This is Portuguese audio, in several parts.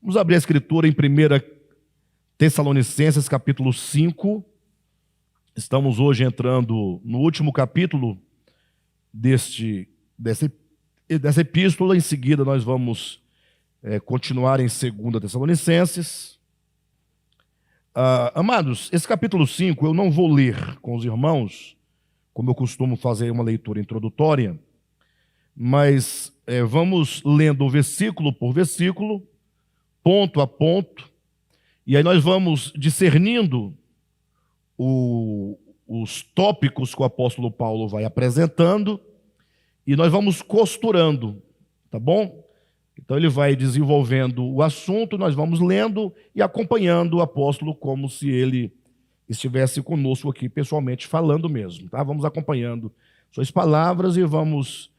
Vamos abrir a escritura em 1 Tessalonicenses, capítulo 5. Estamos hoje entrando no último capítulo dessa epístola. Em seguida, nós vamos continuar em 2 Tessalonicenses. Amados, esse capítulo 5 eu não vou ler com os irmãos, como eu costumo fazer uma leitura introdutória, mas vamos lendo versículo por versículo, ponto a ponto, e aí nós vamos discernindo os tópicos que o apóstolo Paulo vai apresentando, e nós vamos costurando, tá bom? Então ele vai desenvolvendo o assunto, nós vamos lendo e acompanhando o apóstolo como se ele estivesse conosco aqui pessoalmente falando mesmo, tá? Vamos acompanhando suas palavras e vamos,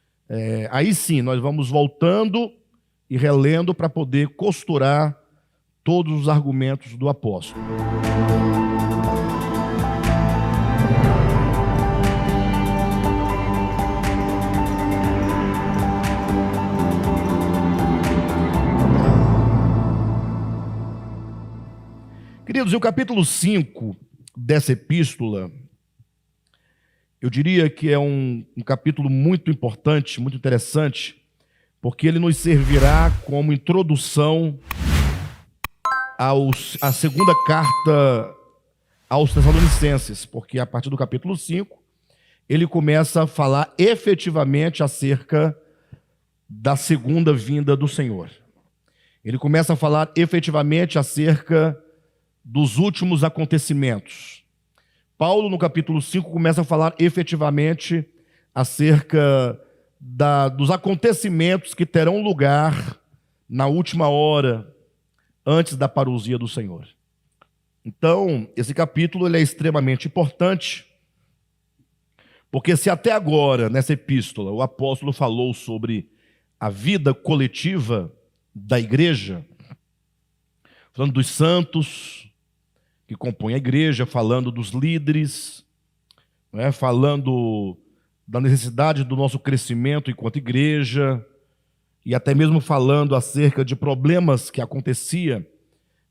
aí sim, nós vamos voltando e relendo para poder costurar todos os argumentos do apóstolo. Queridos, e o capítulo 5 dessa epístola, eu diria que é um capítulo muito importante, muito interessante, porque ele nos servirá como introdução à segunda carta aos Tessalonicenses, porque a partir do capítulo 5, ele começa a falar efetivamente acerca da segunda vinda do Senhor. Ele começa a falar efetivamente acerca dos últimos acontecimentos. Paulo, no capítulo 5, começa a falar efetivamente acerca dos acontecimentos que terão lugar na última hora, antes da parousia do Senhor. Então, esse capítulo ele é extremamente importante, porque se até agora, nessa epístola, o apóstolo falou sobre a vida coletiva da igreja, falando dos santos que compõem a igreja, falando dos líderes, falando da necessidade do nosso crescimento enquanto igreja, e até mesmo falando acerca de problemas que acontecia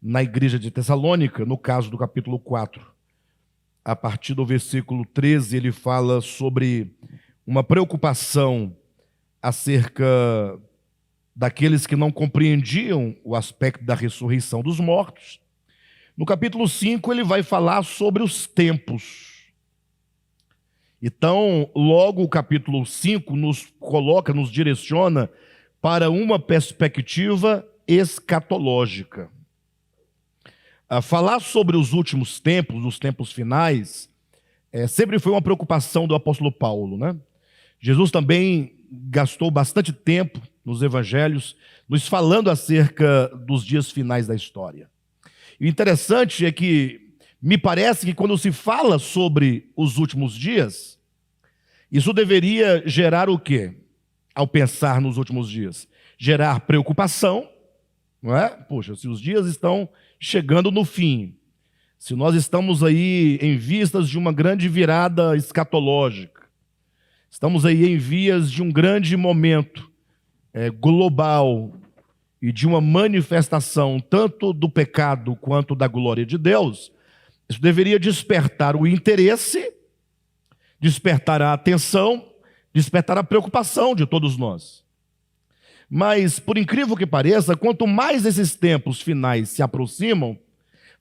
na igreja de Tessalônica, no caso do capítulo 4. A partir do versículo 13, ele fala sobre uma preocupação acerca daqueles que não compreendiam o aspecto da ressurreição dos mortos. No capítulo 5, ele vai falar sobre os tempos. Então, logo o capítulo 5 nos direciona para uma perspectiva escatológica. Falar sobre os últimos tempos, os tempos finais, sempre foi uma preocupação do apóstolo Paulo, né? Jesus também gastou bastante tempo nos evangelhos, nos falando acerca dos dias finais da história. E o interessante é que, me parece que quando se fala sobre os últimos dias, isso deveria gerar o quê? Ao pensar nos últimos dias? Gerar preocupação, não é? Poxa, se os dias estão chegando no fim, se nós estamos aí em vistas de uma grande virada escatológica, estamos aí em vias de um grande momento global e de uma manifestação tanto do pecado quanto da glória de Deus, isso deveria despertar o interesse, despertar a atenção, despertar a preocupação de todos nós. Mas, por incrível que pareça, quanto mais esses tempos finais se aproximam,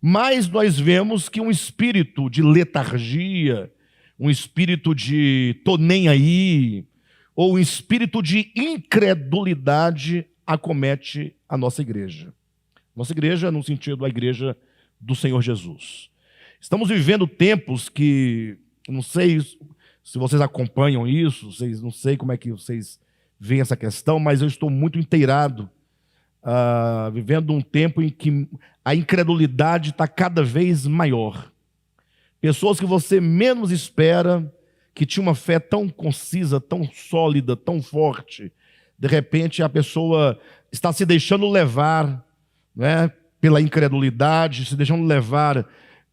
mais nós vemos que um espírito de letargia, um espírito de tô nem aí, ou um espírito de incredulidade acomete a nossa igreja. Nossa igreja, no sentido, a igreja do Senhor Jesus. Estamos vivendo tempos que, não sei se vocês acompanham isso, não sei como é que vocês veem essa questão, mas eu estou muito inteirado, vivendo um tempo em que a incredulidade está cada vez maior. Pessoas que você menos espera, que tinha uma fé tão concisa, tão sólida, tão forte, de repente a pessoa está se deixando levar, né, pela incredulidade, se deixando levar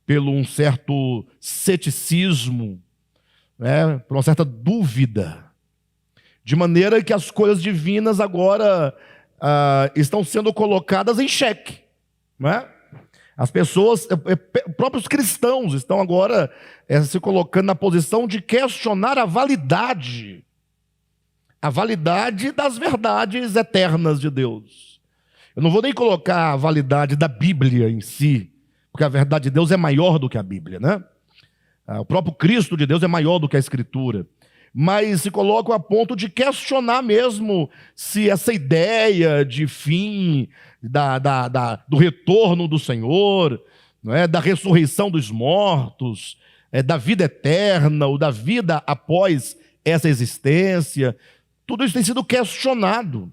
pelo um certo ceticismo, né, por uma certa dúvida, de maneira que as coisas divinas agora estão sendo colocadas em xeque, não é? As pessoas, próprios cristãos, estão agora se colocando na posição de questionar a validade das verdades eternas de Deus. Eu não vou nem colocar a validade da Bíblia em si, porque a verdade de Deus é maior do que a Bíblia, né? O próprio Cristo de Deus é maior do que a Escritura. Mas se colocam a ponto de questionar mesmo se essa ideia de fim do retorno do Senhor, não é? Da ressurreição dos mortos, da vida eterna, ou da vida após essa existência, tudo isso tem sido questionado.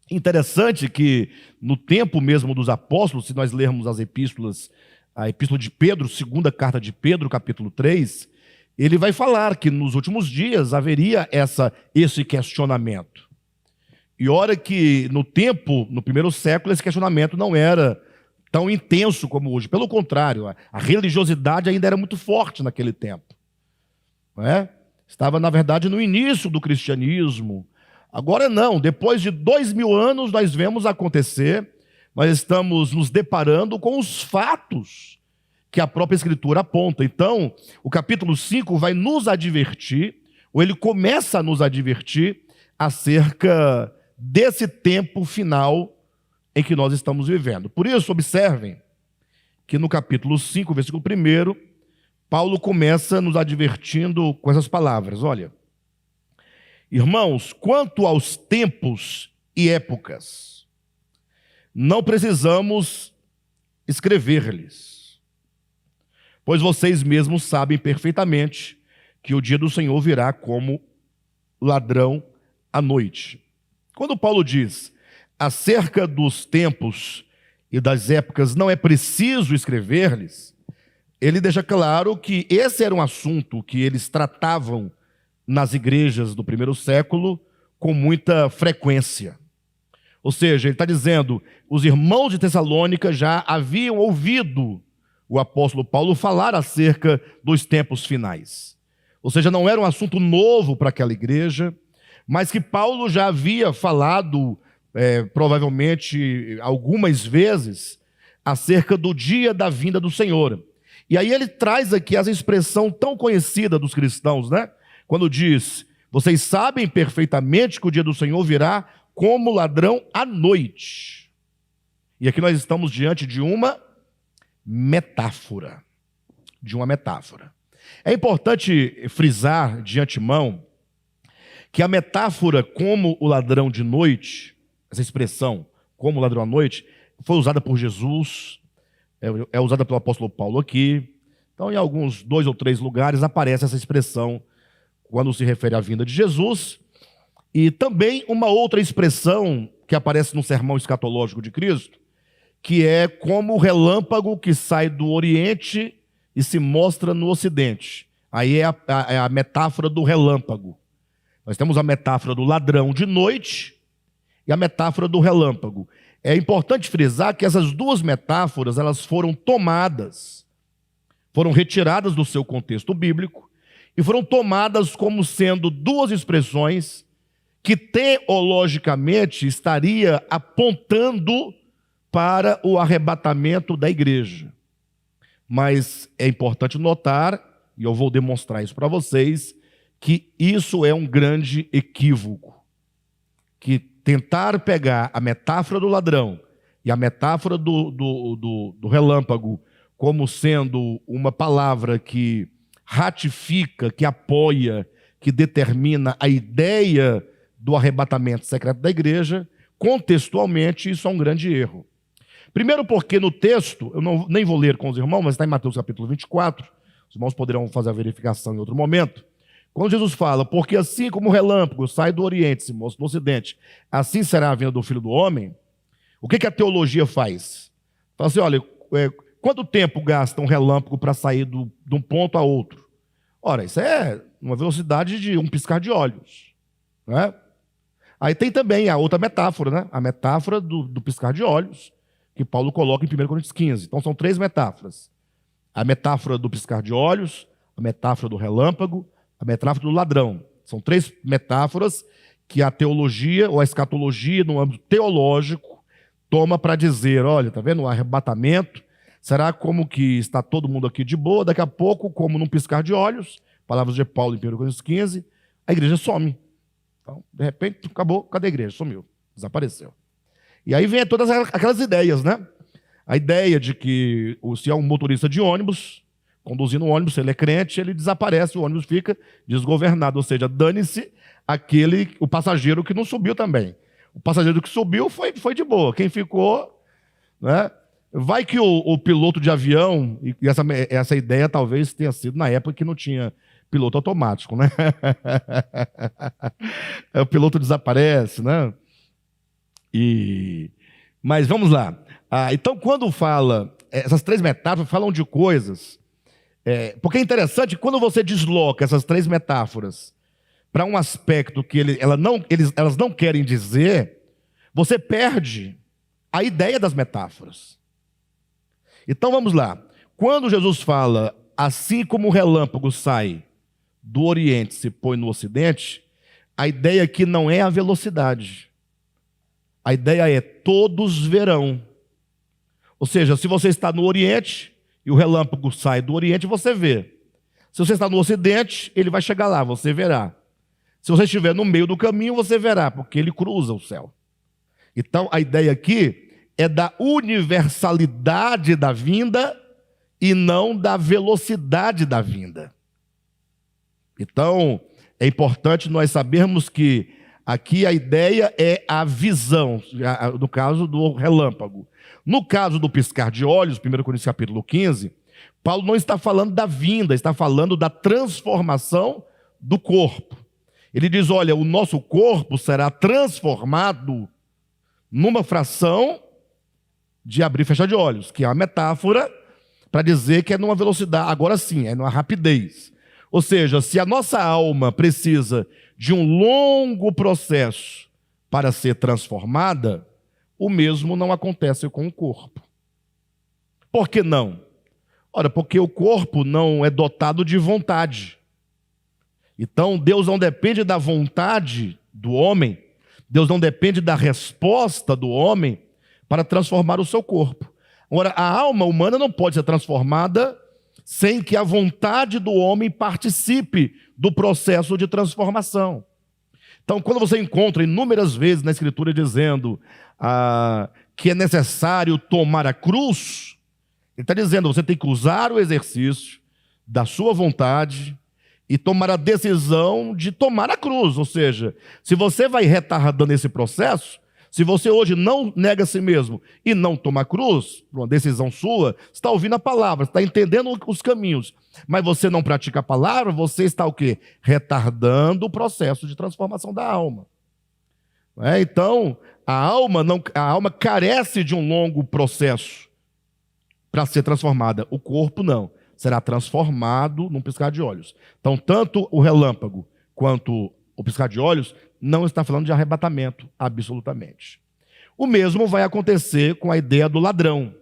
Interessante que no tempo mesmo dos apóstolos, se nós lermos as epístolas, a epístola de Pedro, segunda carta de Pedro, capítulo 3, ele vai falar que nos últimos dias haveria esse questionamento. E ora que no tempo, no primeiro século, esse questionamento não era tão intenso como hoje. Pelo contrário, a religiosidade ainda era muito forte naquele tempo. Não é? Estava, na verdade, no início do cristianismo. Agora não, depois de 2000 anos nós vemos acontecer, nós estamos nos deparando com os fatos que a própria Escritura aponta. Então, o capítulo 5 vai nos advertir, ou ele começa a nos advertir, acerca desse tempo final em que nós estamos vivendo. Por isso, observem que no capítulo 5, versículo 1, Paulo começa nos advertindo com essas palavras. Olha, irmãos, quanto aos tempos e épocas, não precisamos escrever-lhes, pois vocês mesmos sabem perfeitamente que o dia do Senhor virá como ladrão à noite. Quando Paulo diz acerca dos tempos e das épocas não é preciso escrever-lhes, ele deixa claro que esse era um assunto que eles tratavam nas igrejas do primeiro século com muita frequência. Ou seja, ele está dizendo, os irmãos de Tessalônica já haviam ouvido o apóstolo Paulo falar acerca dos tempos finais. Ou seja, não era um assunto novo para aquela igreja, mas que Paulo já havia falado, provavelmente algumas vezes, acerca do dia da vinda do Senhor. E aí ele traz aqui essa expressão tão conhecida dos cristãos, né? Quando diz, vocês sabem perfeitamente que o dia do Senhor virá como ladrão à noite. E aqui nós estamos diante de uma metáfora. É importante frisar de antemão que a metáfora como o ladrão de noite, essa expressão, como o ladrão à noite, foi usada por Jesus, é usada pelo apóstolo Paulo aqui. Então, em alguns 2 ou 3 lugares aparece essa expressão quando se refere à vinda de Jesus. E também uma outra expressão que aparece no sermão escatológico de Cristo, que é como o relâmpago que sai do Oriente e se mostra no Ocidente. Aí é a metáfora do relâmpago. Nós temos a metáfora do ladrão de noite e a metáfora do relâmpago. É importante frisar que essas duas metáforas, elas foram tomadas, foram retiradas do seu contexto bíblico e foram tomadas como sendo duas expressões que teologicamente estaria apontando para o arrebatamento da igreja. Mas é importante notar, e eu vou demonstrar isso para vocês, que isso é um grande equívoco. Que tentar pegar a metáfora do ladrão e a metáfora do relâmpago como sendo uma palavra que ratifica, que apoia, que determina a ideia do arrebatamento secreto da igreja, contextualmente isso é um grande erro. Primeiro porque no texto, eu nem vou ler com os irmãos, mas está em Mateus capítulo 24, os irmãos poderão fazer a verificação em outro momento, quando Jesus fala, porque assim como o relâmpago sai do Oriente, se mostra no Ocidente, assim será a vinda do Filho do Homem, o que a teologia faz? Fala assim, olha, quanto tempo gasta um relâmpago para sair de um ponto a outro? Ora, isso é uma velocidade de um piscar de olhos, não é? Aí tem também a outra metáfora, né? A metáfora do piscar de olhos, que Paulo coloca em 1 Coríntios 15. Então são 3 metáforas. A metáfora do piscar de olhos, a metáfora do relâmpago, a metáfora do ladrão. São 3 metáforas que a teologia ou a escatologia, no âmbito teológico, toma para dizer, olha, está vendo o arrebatamento? Será como que está todo mundo aqui de boa, daqui a pouco, como num piscar de olhos, palavras de Paulo em 1 Coríntios 15, a igreja some. Então, de repente, acabou, cadê a igreja? Sumiu, desapareceu. E aí vem todas aquelas ideias, né? A ideia de que se é um motorista de ônibus, conduzindo um ônibus, se ele é crente, ele desaparece, o ônibus fica desgovernado, ou seja, dane-se o passageiro que não subiu também. O passageiro que subiu foi de boa, quem ficou, né? Vai que o piloto de avião, e essa ideia talvez tenha sido na época que não tinha piloto automático, né? O piloto desaparece, né? Mas vamos lá. Então, quando fala, essas três metáforas falam de coisas, porque é interessante, quando você desloca essas três metáforas para um aspecto que elas não querem dizer, você perde a ideia das metáforas. Então vamos lá. Quando Jesus fala, assim como o relâmpago sai do Oriente e se põe no Ocidente, a ideia aqui não é a velocidade. A ideia é todos verão. Ou seja, se você está no Oriente e o relâmpago sai do Oriente, você vê. Se você está no Ocidente, ele vai chegar lá, você verá. Se você estiver no meio do caminho, você verá, porque ele cruza o céu. Então, a ideia aqui é da universalidade da vinda e não da velocidade da vinda. Então, é importante nós sabermos que aqui a ideia é a visão, no caso do relâmpago. No caso do piscar de olhos, 1 Coríntios capítulo 15, Paulo não está falando da vinda, está falando da transformação do corpo. Ele diz, olha, o nosso corpo será transformado numa fração de abrir e fechar de olhos, que é uma metáfora para dizer que é numa velocidade, agora sim, é numa rapidez. Ou seja, se a nossa alma precisa de um longo processo para ser transformada, o mesmo não acontece com o corpo. Por que não? Ora, porque o corpo não é dotado de vontade. Então, Deus não depende da vontade do homem, Deus não depende da resposta do homem para transformar o seu corpo. Agora, a alma humana não pode ser transformada sem que a vontade do homem participe do processo de transformação. Então, quando você encontra inúmeras vezes na Escritura dizendo que é necessário tomar a cruz, ele está dizendo, você tem que usar o exercício da sua vontade e tomar a decisão de tomar a cruz. Ou seja, se você vai retardando esse processo, se você hoje não nega a si mesmo e não toma a cruz, por uma decisão sua, você está ouvindo a palavra, está entendendo os caminhos, mas você não pratica a palavra, você está o quê? Retardando o processo de transformação da alma. Então, a alma carece de um longo processo para ser transformada. O corpo não. Será transformado num piscar de olhos. Então, tanto o relâmpago quanto o piscar de olhos não está falando de arrebatamento, absolutamente. O mesmo vai acontecer com a ideia do ladrão.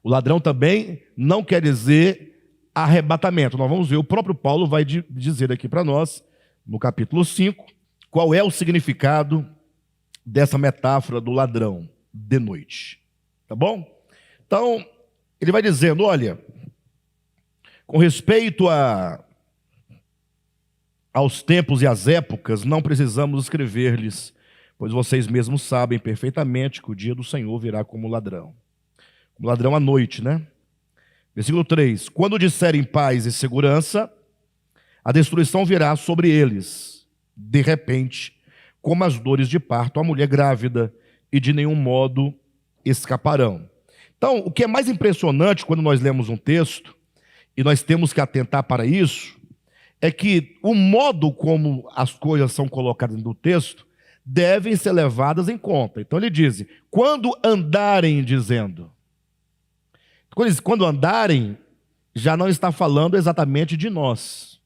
O ladrão também não quer dizer arrebatamento. Nós vamos ver, o próprio Paulo vai dizer aqui para nós, no capítulo 5, qual é o significado dessa metáfora do ladrão de noite. Tá bom? Então, ele vai dizendo, olha, com respeito aos tempos e às épocas, não precisamos escrever-lhes, pois vocês mesmos sabem perfeitamente que o dia do Senhor virá como ladrão. Como ladrão à noite, né? Versículo 3. Quando disserem paz e segurança, a destruição virá sobre eles, de repente, como as dores de parto, a mulher grávida, e de nenhum modo escaparão. Então, o que é mais impressionante quando nós lemos um texto, e nós temos que atentar para isso, é que o modo como as coisas são colocadas no texto devem ser levadas em conta. Então ele diz, quando andarem dizendo. Quando andarem, já não está falando exatamente de nós.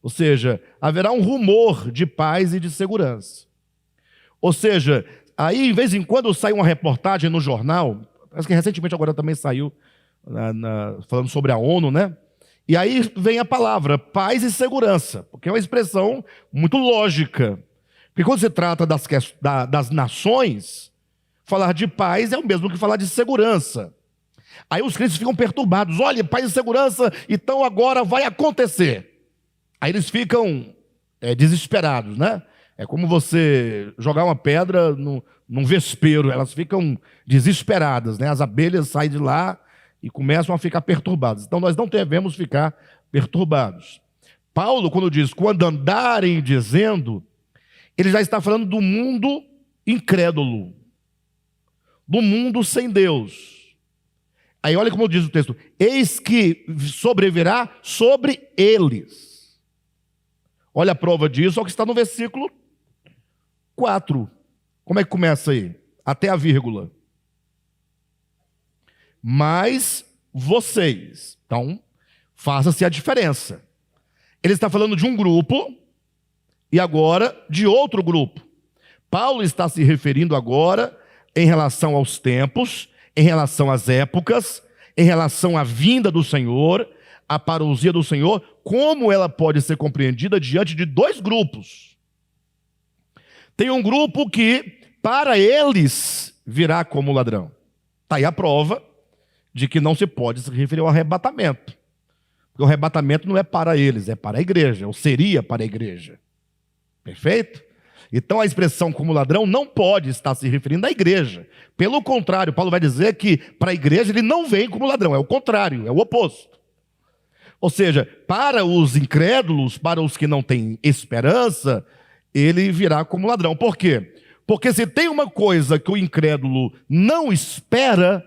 Ou seja, haverá um rumor de paz e de segurança. Ou seja, aí, de vez em quando, sai uma reportagem no jornal, parece que recentemente agora também saiu, falando sobre a ONU, né? E aí vem a palavra paz e segurança, porque é uma expressão muito lógica. Porque quando se trata das nações, falar de paz é o mesmo que falar de segurança. Aí os crentes ficam perturbados. Olha, paz e segurança, então agora vai acontecer. Aí eles ficam desesperados, né? É como você jogar uma pedra num vespeiro. Elas ficam desesperadas, né? As abelhas saem de lá e começam a ficar perturbadas. Então nós não devemos ficar perturbados. Paulo, quando diz, quando andarem dizendo, ele já está falando do mundo incrédulo, do mundo sem Deus. Aí olha como diz o texto, eis que sobrevirá sobre eles. Olha a prova disso, olha o que está no versículo 4. Como é que começa aí? Até a vírgula. Mas vocês. Então, faça-se a diferença. Ele está falando de um grupo e agora de outro grupo. Paulo está se referindo agora em relação aos tempos, em relação às épocas, em relação à vinda do Senhor, à parousia do Senhor, como ela pode ser compreendida diante de dois grupos. Tem um grupo que, para eles, virá como ladrão. Está aí a prova de que não se pode se referir ao arrebatamento. Porque o arrebatamento não é para eles, é para a igreja, ou seria para a igreja. Perfeito? Então a expressão como ladrão não pode estar se referindo à igreja. Pelo contrário, Paulo vai dizer que para a igreja ele não vem como ladrão, é o contrário, é o oposto. Ou seja, para os incrédulos, para os que não têm esperança, ele virá como ladrão. Por quê? Porque se tem uma coisa que o incrédulo não espera,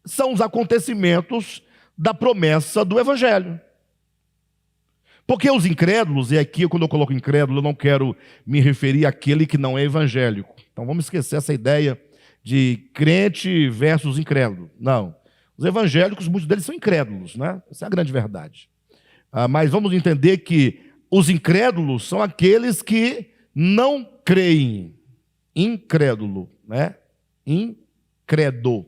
são os acontecimentos da promessa do Evangelho. Porque os incrédulos, e aqui quando eu coloco incrédulo, eu não quero me referir àquele que não é evangélico. Então vamos esquecer essa ideia de crente versus incrédulo. Não. Os evangélicos, muitos deles são incrédulos, né? Essa é a grande verdade. Mas vamos entender que os incrédulos são aqueles que não creem. Incrédulo, né? Incrédulo.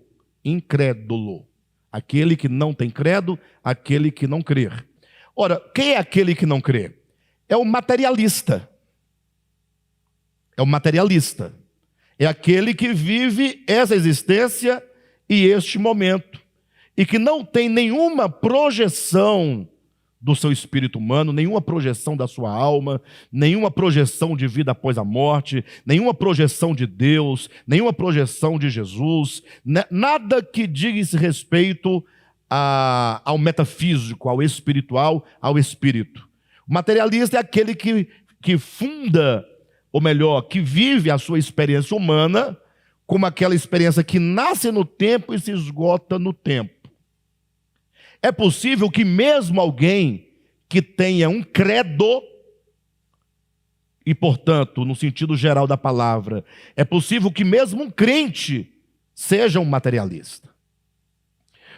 Aquele que não tem credo, aquele que não crer. Ora, quem é aquele que não crê? É o materialista. É o materialista. É aquele que vive essa existência e este momento. E que não tem nenhuma projeção do seu espírito humano, nenhuma projeção da sua alma, nenhuma projeção de vida após a morte, nenhuma projeção de Deus, nenhuma projeção de Jesus, nada que diga respeito ao metafísico, ao espiritual, ao espírito. O materialista é aquele que funda, ou melhor, que vive a sua experiência humana como aquela experiência que nasce no tempo e se esgota no tempo. É possível que mesmo alguém que tenha um credo, e portanto, no sentido geral da palavra, é possível que mesmo um crente seja um materialista.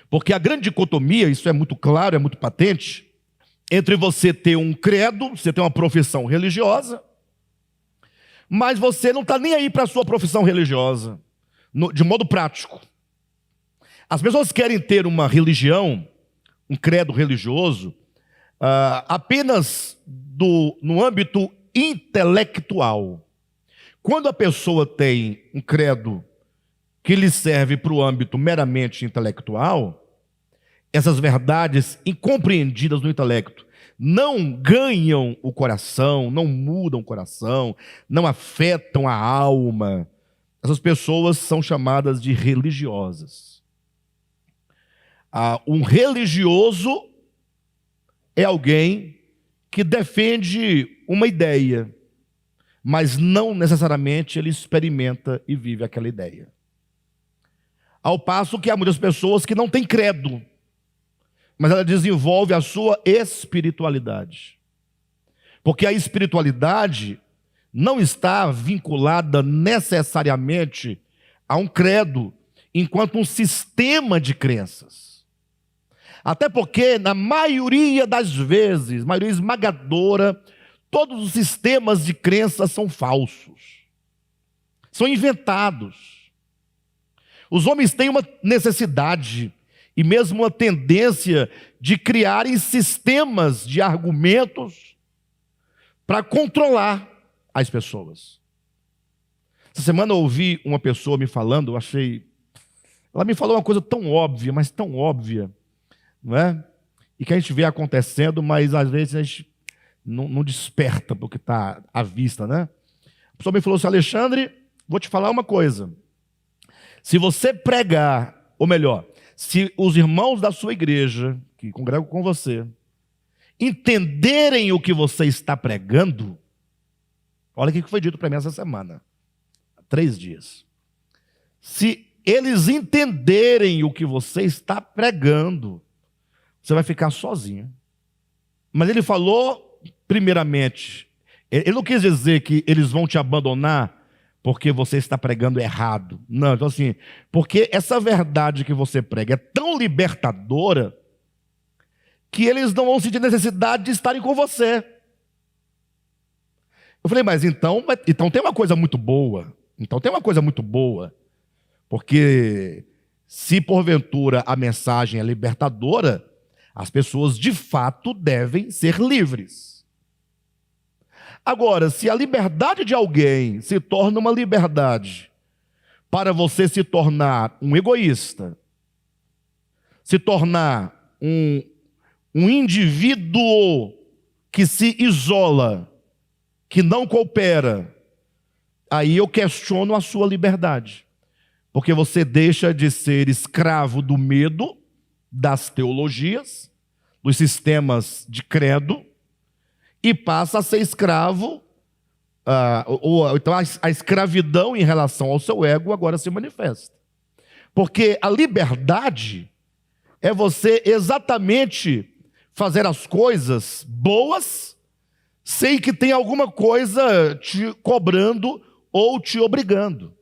Porque a grande dicotomia, isso é muito claro, é muito patente, entre você ter um credo, você ter uma profissão religiosa, mas você não está nem aí para a sua profissão religiosa, de modo prático. As pessoas querem ter uma religião, um credo religioso, apenas no âmbito intelectual. Quando a pessoa tem um credo que lhe serve para o âmbito meramente intelectual, essas verdades incompreendidas no intelecto não ganham o coração, não mudam o coração, não afetam a alma. Essas pessoas são chamadas de religiosas. Um religioso é alguém que defende uma ideia, mas não necessariamente ele experimenta e vive aquela ideia. Ao passo que há muitas pessoas que não têm credo, mas ela desenvolve a sua espiritualidade. Porque a espiritualidade não está vinculada necessariamente a um credo, enquanto um sistema de crenças. Até porque, na maioria das vezes, maioria esmagadora, todos os sistemas de crença são falsos. São inventados. Os homens têm uma necessidade e mesmo uma tendência de criarem sistemas de argumentos para controlar as pessoas. Essa semana eu ouvi uma pessoa me falando, ela me falou uma coisa tão óbvia, mas tão óbvia, não é? E que a gente vê acontecendo, mas às vezes a gente não desperta porque está à vista, né? A pessoa me falou assim: Alexandre, vou te falar uma coisa. Se você pregar, ou melhor, se os irmãos da sua igreja, que congregam com você, entenderem o que você está pregando, olha o que foi dito para mim essa semana, há 3 dias. Se eles entenderem o que você está pregando, você vai ficar sozinho. Mas ele falou, primeiramente, ele não quis dizer que eles vão te abandonar porque você está pregando errado. Não, então assim, porque essa verdade que você prega é tão libertadora que eles não vão sentir necessidade de estarem com você. Eu falei, mas então tem uma coisa muito boa. Então tem uma coisa muito boa. Porque se porventura a mensagem é libertadora, as pessoas de fato devem ser livres. Agora, se a liberdade de alguém se torna uma liberdade para você se tornar um egoísta, se tornar um indivíduo que se isola, que não coopera, aí eu questiono a sua liberdade. Porque você deixa de ser escravo do medo, das teologias, dos sistemas de credo, e passa a ser escravo, então a escravidão em relação ao seu ego agora se manifesta. Porque a liberdade é você exatamente fazer as coisas boas, sem que tenha alguma coisa te cobrando ou te obrigando.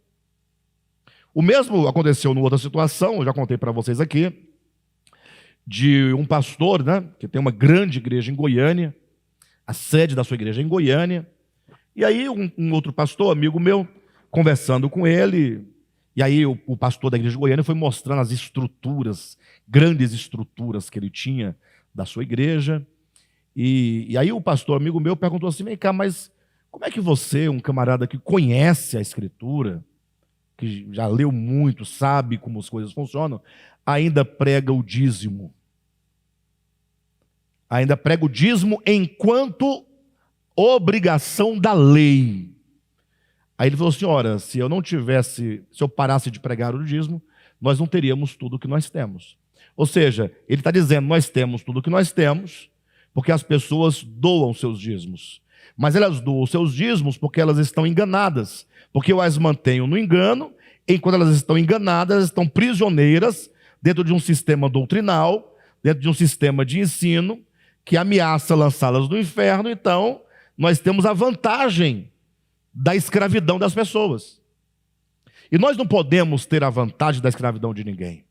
O mesmo aconteceu numa outra situação, eu já contei para vocês aqui, de um pastor, né, que tem uma grande igreja em Goiânia, a sede da sua igreja é em Goiânia, e aí um outro pastor, amigo meu, conversando com ele, e aí o pastor da igreja de Goiânia foi mostrando as estruturas, grandes estruturas que ele tinha da sua igreja, e aí o pastor, amigo meu, perguntou assim: vem cá, mas como é que você, um camarada que conhece a Escritura, que já leu muito, sabe como as coisas funcionam, ainda prega o dízimo? Ainda prega o dízimo enquanto obrigação da lei. Aí ele falou assim: ora, se eu parasse de pregar o dízimo, nós não teríamos tudo o que nós temos. Ou seja, ele está dizendo, nós temos tudo o que nós temos, porque as pessoas doam seus dízimos. Mas elas doam seus dízimos porque elas estão enganadas, porque eu as mantenho no engano, enquanto elas estão enganadas, elas estão prisioneiras dentro de um sistema doutrinal, dentro de um sistema de ensino, que ameaça lançá-las no inferno. Então, nós temos a vantagem da escravidão das pessoas. E nós não podemos ter a vantagem da escravidão de ninguém.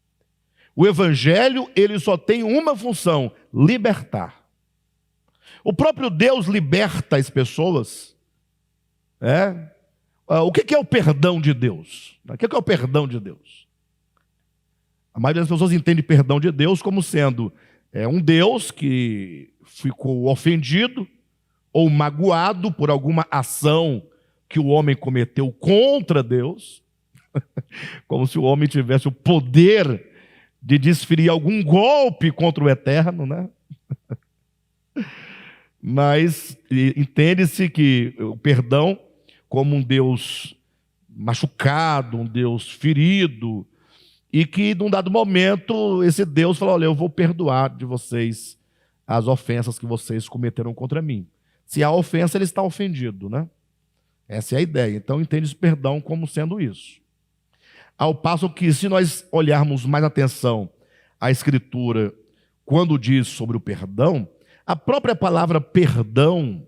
O evangelho, ele só tem uma função: libertar. O próprio Deus liberta as pessoas. O que é o perdão de Deus? O que é o perdão de Deus? A maioria das pessoas entende perdão de Deus como sendo um Deus que ficou ofendido ou magoado por alguma ação que o homem cometeu contra Deus, como se o homem tivesse o poder de desferir algum golpe contra o eterno, né? Mas entende-se que o perdão como um Deus machucado, um Deus ferido, e que num dado momento esse Deus falou: olha, eu vou perdoar de vocês as ofensas que vocês cometeram contra mim. Se há ofensa, ele está ofendido, né? Essa é a ideia. Então entende esse perdão como sendo isso. Ao passo que, se nós olharmos mais atenção à Escritura, quando diz sobre o perdão, a própria palavra perdão,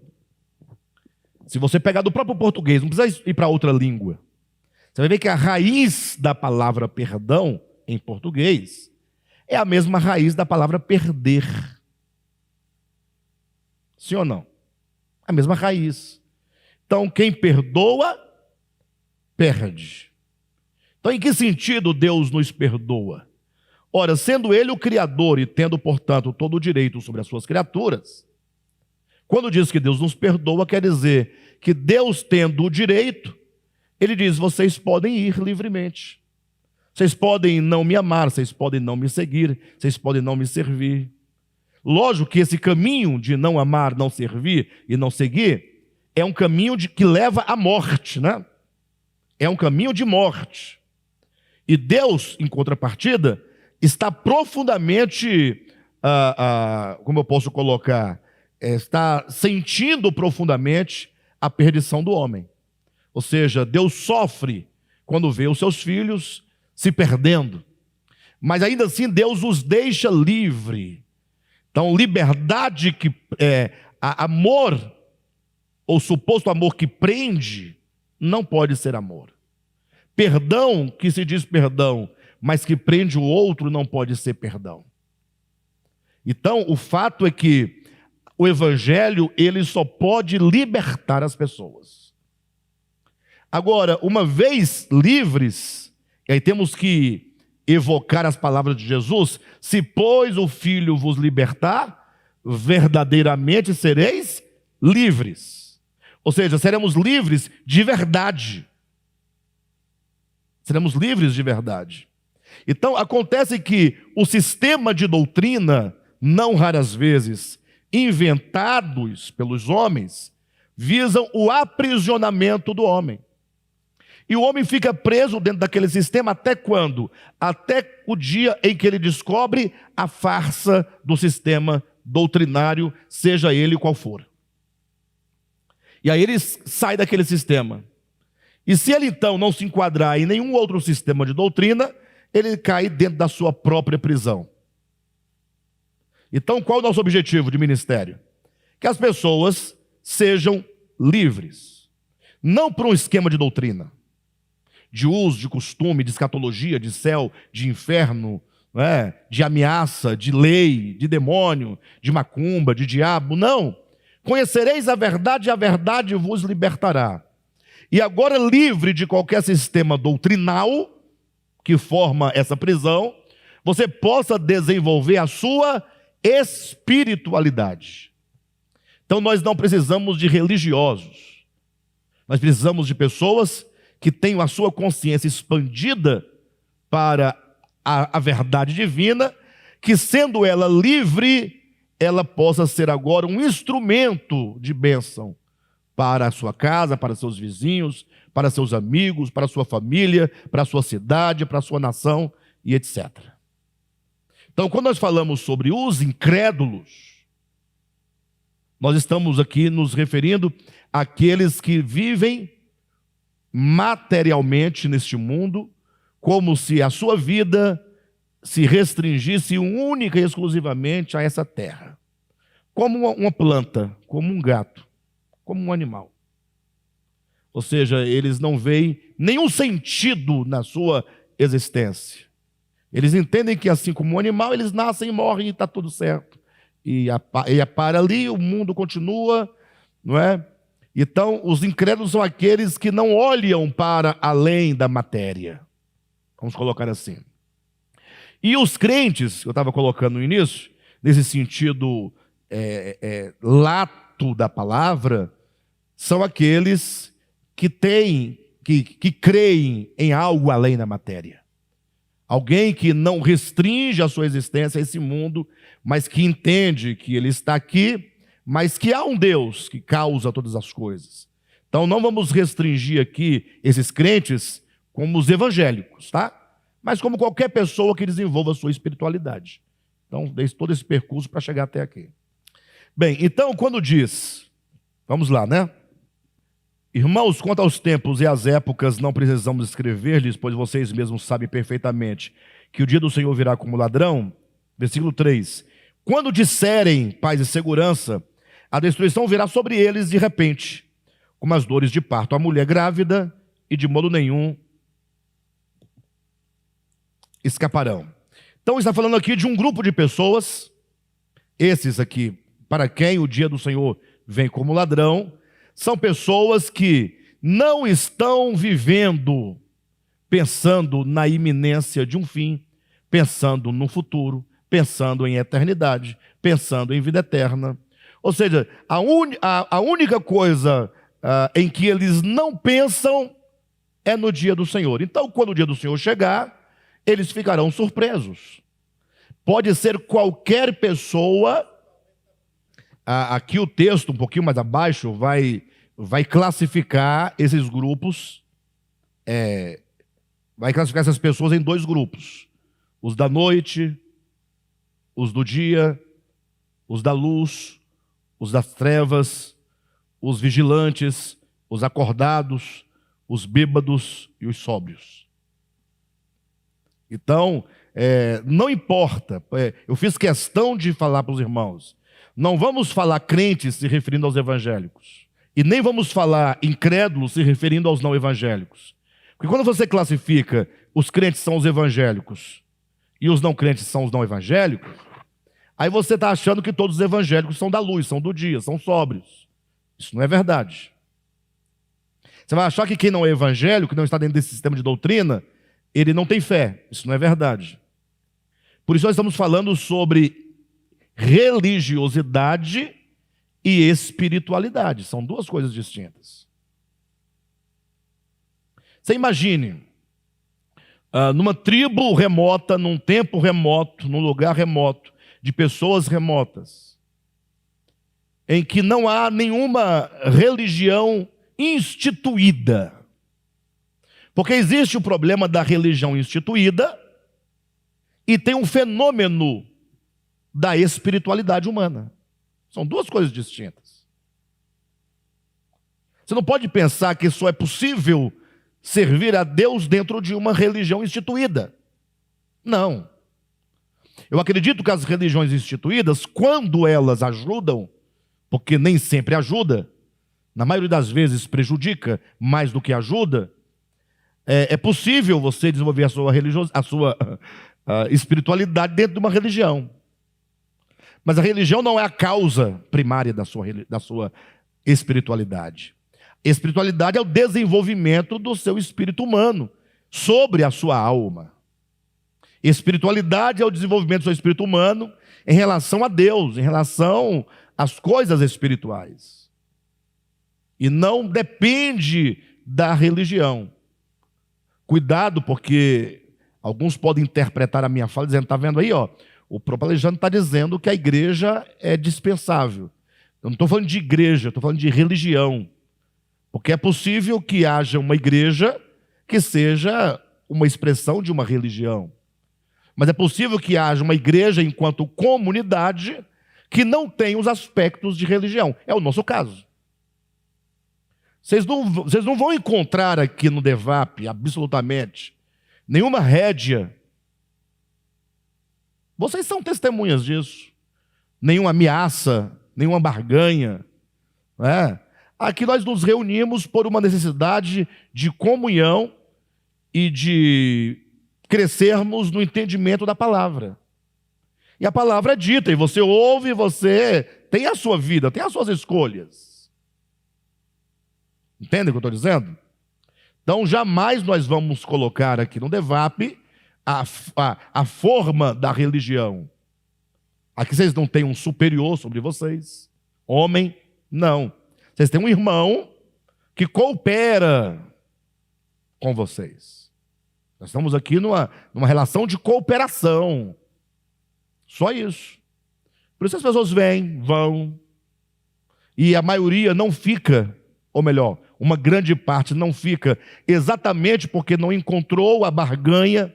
se você pegar do próprio português, não precisa ir para outra língua, você vai ver que a raiz da palavra perdão, em português, é a mesma raiz da palavra perder. Sim ou não? A mesma raiz. Então, quem perdoa, perde. Então, em que sentido Deus nos perdoa? Ora, sendo ele o Criador e tendo, portanto, todo o direito sobre as suas criaturas, quando diz que Deus nos perdoa, quer dizer que Deus, tendo o direito, ele diz: vocês podem ir livremente. Vocês podem não me amar, vocês podem não me seguir, vocês podem não me servir. Lógico que esse caminho de não amar, não servir e não seguir é um caminho que leva à morte, né? É um caminho de morte. E Deus, em contrapartida, está profundamente, como eu posso colocar, está sentindo profundamente a perdição do homem. Ou seja, Deus sofre quando vê os seus filhos se perdendo. Mas ainda assim Deus os deixa livre. Então, liberdade amor, ou suposto amor que prende, não pode ser amor. Perdão, que se diz perdão, mas que prende o outro, não pode ser perdão. Então, o fato é que o Evangelho, ele só pode libertar as pessoas. Agora, uma vez livres, e aí temos que evocar as palavras de Jesus: se, pois, o Filho vos libertar, verdadeiramente sereis livres. Ou seja, seremos livres de verdade. Seremos livres de verdade. Então, acontece que o sistema de doutrina, não raras vezes inventados pelos homens, visam o aprisionamento do homem. E o homem fica preso dentro daquele sistema até quando? Até o dia em que ele descobre a farsa do sistema doutrinário, seja ele qual for. E aí ele sai daquele sistema. E se ele então não se enquadrar em nenhum outro sistema de doutrina, ele cai dentro da sua própria prisão. Então, qual é o nosso objetivo de ministério? Que as pessoas sejam livres. Não por um esquema de doutrina, de uso, de costume, de escatologia, de céu, de inferno, de ameaça, de lei, de demônio, de macumba, de diabo. Não. Conhecereis a verdade e a verdade vos libertará. E agora, livre de qualquer sistema doutrinal que forma essa prisão, você possa desenvolver a sua espiritualidade. Então, nós não precisamos de religiosos. Nós precisamos de pessoas que tenham a sua consciência expandida para a verdade divina, que, sendo ela livre, ela possa ser agora um instrumento de bênção para a sua casa, para seus vizinhos, para seus amigos, para a sua família, para a sua cidade, para a sua nação e etc. Então, quando nós falamos sobre os incrédulos, nós estamos aqui nos referindo àqueles que vivem materialmente neste mundo, como se a sua vida se restringisse única e exclusivamente a essa terra. Como uma planta, como um gato, como um animal. Ou seja, eles não veem nenhum sentido na sua existência. Eles entendem que, assim como um animal, eles nascem e morrem e está tudo certo. E para ali, o mundo continua, não é? Então, os incrédulos são aqueles que não olham para além da matéria. Vamos colocar assim. E os crentes, que eu estava colocando no início, nesse sentido lato da palavra, são aqueles que creem em algo além da matéria. Alguém que não restringe a sua existência a esse mundo, mas que entende que ele está aqui, mas que há um Deus que causa todas as coisas. Então não vamos restringir aqui esses crentes como os evangélicos, tá? Mas como qualquer pessoa que desenvolva a sua espiritualidade. Então, dei todo esse percurso para chegar até aqui. Bem, então quando diz, vamos lá, né? Irmãos, quanto aos tempos e às épocas, não precisamos escrever-lhes, pois vocês mesmos sabem perfeitamente que o dia do Senhor virá como ladrão. Versículo 3. Quando disserem paz e segurança, a destruição virá sobre eles de repente, como as dores de parto à mulher grávida, e de modo nenhum escaparão. Então está falando aqui de um grupo de pessoas, esses aqui, para quem o dia do Senhor vem como ladrão, são pessoas que não estão vivendo pensando na iminência de um fim, pensando no futuro, pensando em eternidade, pensando em vida eterna. Ou seja, a única coisa em que eles não pensam é no dia do Senhor. Então, quando o dia do Senhor chegar, eles ficarão surpresos. Pode ser qualquer pessoa. Aqui o texto, um pouquinho mais abaixo, vai classificar esses grupos, vai classificar essas pessoas em dois grupos: os da noite, os do dia, os da luz, os das trevas, os vigilantes, os acordados, os bêbados e os sóbrios. Então, não importa, eu fiz questão de falar para os irmãos, não vamos falar crentes se referindo aos evangélicos, e nem vamos falar incrédulos se referindo aos não evangélicos. Porque quando você classifica os crentes são os evangélicos e os não crentes são os não evangélicos, aí você está achando que todos os evangélicos são da luz, são do dia, são sóbrios. Isso não é verdade. Você vai achar que quem não é evangélico, que não está dentro desse sistema de doutrina, ele não tem fé. Isso não é verdade. Por isso nós estamos falando sobre religiosidade e espiritualidade. São duas coisas distintas. Você imagine, numa tribo remota, num tempo remoto, num lugar remoto, de pessoas remotas, em que não há nenhuma religião instituída. Porque existe o problema da religião instituída e tem um fenômeno da espiritualidade humana. São duas coisas distintas. Você não pode pensar que só é possível servir a Deus dentro de uma religião instituída. Não. Eu acredito que as religiões instituídas, quando elas ajudam, porque nem sempre ajuda, na maioria das vezes prejudica mais do que ajuda, é possível você desenvolver a sua espiritualidade dentro de uma religião. Mas a religião não é a causa primária da sua espiritualidade. Espiritualidade é o desenvolvimento do seu espírito humano sobre a sua alma. Espiritualidade é o desenvolvimento do seu espírito humano em relação a Deus, em relação às coisas espirituais. E não depende da religião. Cuidado, porque alguns podem interpretar a minha fala dizendo, está vendo aí, ó, o próprio Alexandre está dizendo que a igreja é dispensável. Eu não estou falando de igreja, estou falando de religião. Porque é possível que haja uma igreja que seja uma expressão de uma religião. Mas é possível que haja uma igreja enquanto comunidade que não tem os aspectos de religião. É o nosso caso. Vocês não vão encontrar aqui no DEVAP, absolutamente, nenhuma rédea. Vocês são testemunhas disso. Nenhuma ameaça, nenhuma barganha. Não é? Aqui nós nos reunimos por uma necessidade de comunhão e de crescermos no entendimento da palavra. E a palavra é dita, e você ouve, você tem a sua vida, tem as suas escolhas. Entendem o que eu estou dizendo? Então, jamais nós vamos colocar aqui no DEVAP a forma da religião. Aqui vocês não têm um superior sobre vocês. Homem, não. Vocês têm um irmão que coopera com vocês. Nós estamos aqui numa relação de cooperação. Só isso. Por isso as pessoas vêm, vão, e a maioria não fica, ou melhor, uma grande parte não fica, exatamente porque não encontrou a barganha.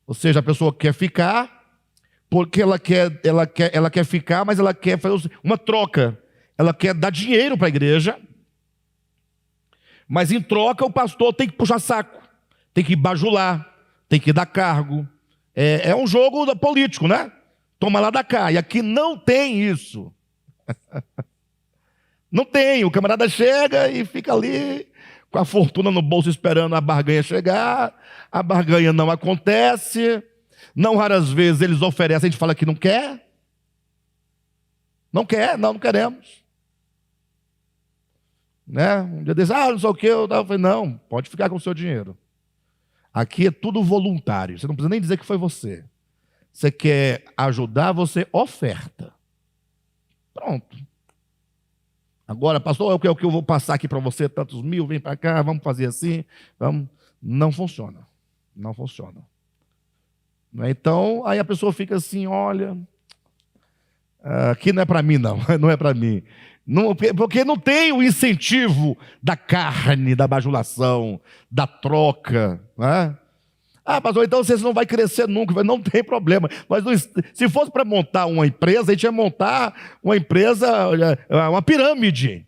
Ou seja, a pessoa quer ficar, porque ela quer ficar, mas ela quer fazer uma troca. Ela quer dar dinheiro para a igreja, mas em troca o pastor tem que puxar saco, tem que bajular, tem que dar cargo. É um jogo político, né? Toma lá da cá. E aqui não tem isso. Não tem. O camarada chega e fica ali com a fortuna no bolso esperando a barganha chegar. A barganha não acontece. Não raras vezes eles oferecem, a gente fala que não quer. Não quer, não queremos. Né? Um dia desse, não sei o que, eu falei, não, pode ficar com o seu dinheiro. Aqui é tudo voluntário. Você não precisa nem dizer que foi você. Você quer ajudar, você oferta. Pronto. Agora, pastor, é o que eu vou passar aqui para você, tantos mil, vem para cá, vamos fazer assim. Vamos. Não funciona. Não funciona. Então, aí a pessoa fica assim, olha, aqui não é para mim não, não é para mim. Não, porque não tem o incentivo da carne, da bajulação, da troca, né? Ah, pastor, então você não vai crescer nunca. Não tem problema. Mas se fosse para montar uma empresa, a gente ia montar uma empresa, uma pirâmide.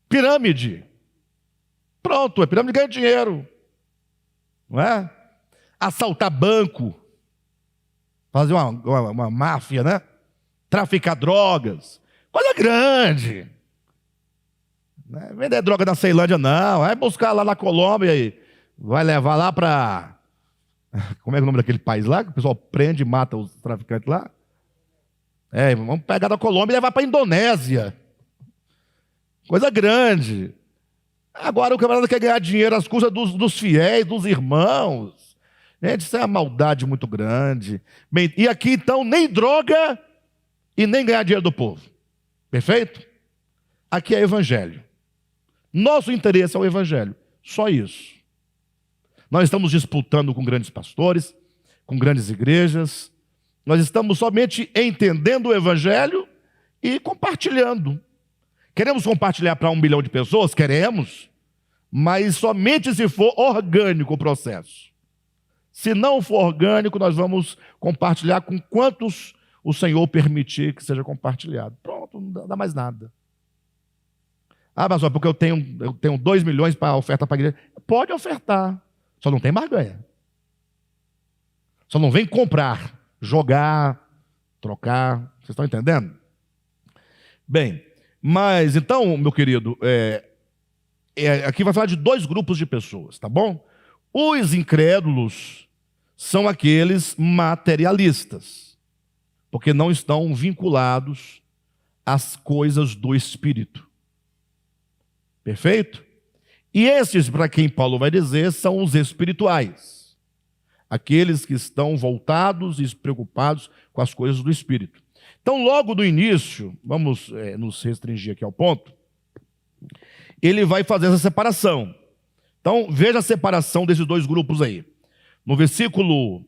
Pirâmide. Pronto, a pirâmide ganha dinheiro. Não é? Assaltar banco. Fazer uma máfia, né? Traficar drogas. Coisa grande. Não é vender droga na Ceilândia, não. Vai buscar lá na Colômbia e vai levar lá para... Como é o nome daquele país lá? Que o pessoal prende e mata os traficantes lá. Vamos pegar da Colômbia e levar para a Indonésia. Coisa grande. Agora o camarada quer ganhar dinheiro às custas dos fiéis, dos irmãos. Gente, isso é uma maldade muito grande. Bem, e aqui então nem droga e nem ganhar dinheiro do povo. Perfeito? Aqui é evangelho. Nosso interesse é o evangelho. Só isso. Nós estamos disputando com grandes pastores, com grandes igrejas. Nós estamos somente entendendo o evangelho e compartilhando. Queremos compartilhar para 1 milhão de pessoas? Queremos. Mas somente se for orgânico o processo. Se não for orgânico, nós vamos compartilhar com quantos o Senhor permitir que seja compartilhado. Pronto, não dá mais nada. Ah, mas só porque eu tenho 2 milhões para oferta para a igreja. Pode ofertar, só não tem barganha. Só não vem comprar, jogar, trocar. Vocês estão entendendo? Bem, mas então, meu querido, aqui vai falar de 2 grupos de pessoas, tá bom? Os incrédulos são aqueles materialistas, porque não estão vinculados às coisas do Espírito. Perfeito? E esses, para quem Paulo vai dizer, são os espirituais. Aqueles que estão voltados e preocupados com as coisas do Espírito. Então, logo do início, vamos nos restringir aqui ao ponto, ele vai fazer essa separação. Então, veja a separação desses 2 grupos aí. No versículo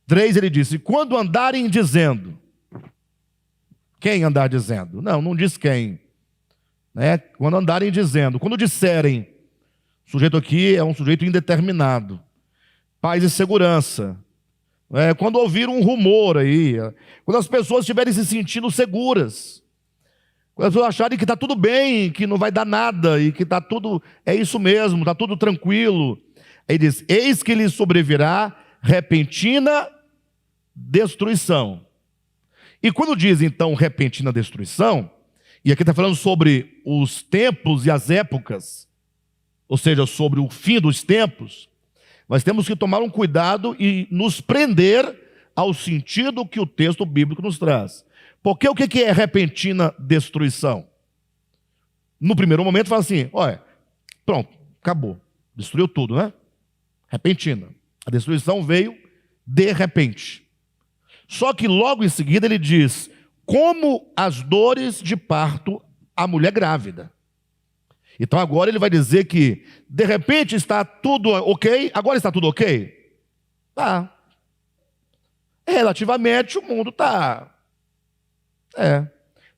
3 ele disse, quando andarem dizendo, quem andar dizendo? Não diz quem. Quando andarem dizendo, quando disserem, o sujeito aqui é um sujeito indeterminado, paz e segurança. Quando ouvir um rumor aí, quando as pessoas estiverem se sentindo seguras, quando as pessoas acharem que está tudo bem, que não vai dar nada, e que está tudo, é isso mesmo, está tudo tranquilo. Aí diz, eis que lhes sobrevirá repentina destruição. E quando diz então repentina destruição, e aqui está falando sobre os tempos e as épocas, ou seja, sobre o fim dos tempos, nós temos que tomar um cuidado e nos prender ao sentido que o texto bíblico nos traz. Porque o que é repentina destruição? No primeiro momento fala assim, olha, pronto, acabou, destruiu tudo, né? Repentina. A destruição veio de repente. Só que logo em seguida ele diz, como as dores de parto à mulher grávida. Então agora ele vai dizer que, de repente está tudo ok, agora está tudo ok? Tá. Relativamente o mundo está.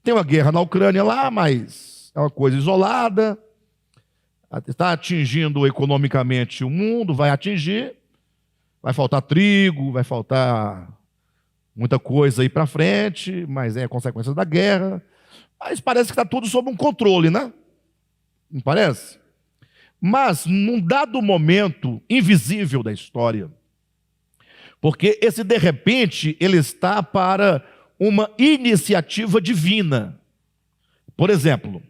Tem uma guerra na Ucrânia lá, mas é uma coisa isolada. Está atingindo economicamente o mundo, vai atingir. Vai faltar trigo, vai faltar muita coisa aí para frente, mas é consequência da guerra. Mas parece que está tudo sob um controle, né? Não parece? Mas, num dado momento invisível da história, porque esse de repente, ele está para uma iniciativa divina. Por exemplo,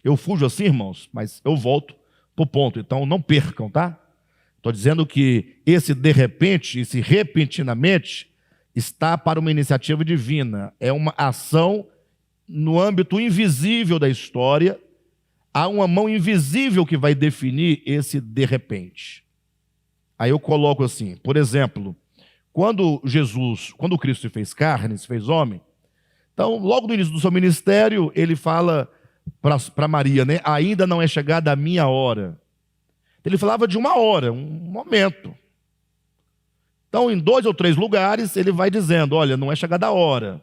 eu fujo assim, irmãos, mas eu volto para o ponto, então não percam, tá? Estou dizendo que esse de repente, esse repentinamente, está para uma iniciativa divina. É uma ação no âmbito invisível da história, há uma mão invisível que vai definir esse de repente. Aí eu coloco assim, por exemplo, quando Cristo se fez carne, se fez homem, então logo no início do seu ministério, ele fala para Maria, né? Ainda não é chegada a minha hora. Ele falava de uma hora, um momento. Então, em 2 ou 3 lugares, ele vai dizendo, olha, não é chegada a hora,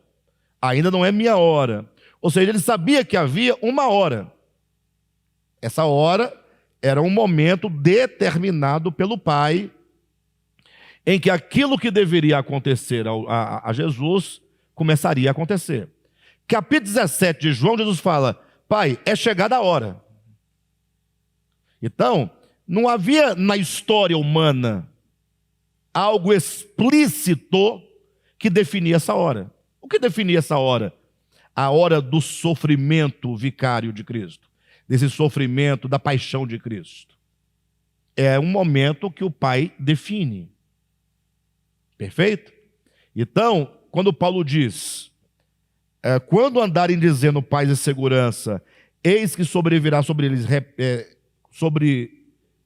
ainda não é minha hora. Ou seja, ele sabia que havia uma hora. Essa hora era um momento determinado pelo Pai, em que aquilo que deveria acontecer a Jesus começaria a acontecer. Capítulo 17 de João, Jesus fala, Pai, é chegada a hora. Então, não havia na história humana algo explícito que definia essa hora. O que definia essa hora? A hora do sofrimento vicário de Cristo, desse sofrimento da paixão de Cristo. É um momento que o Pai define. Perfeito? Então, quando Paulo diz, quando andarem dizendo paz e segurança, eis que sobrevirá sobre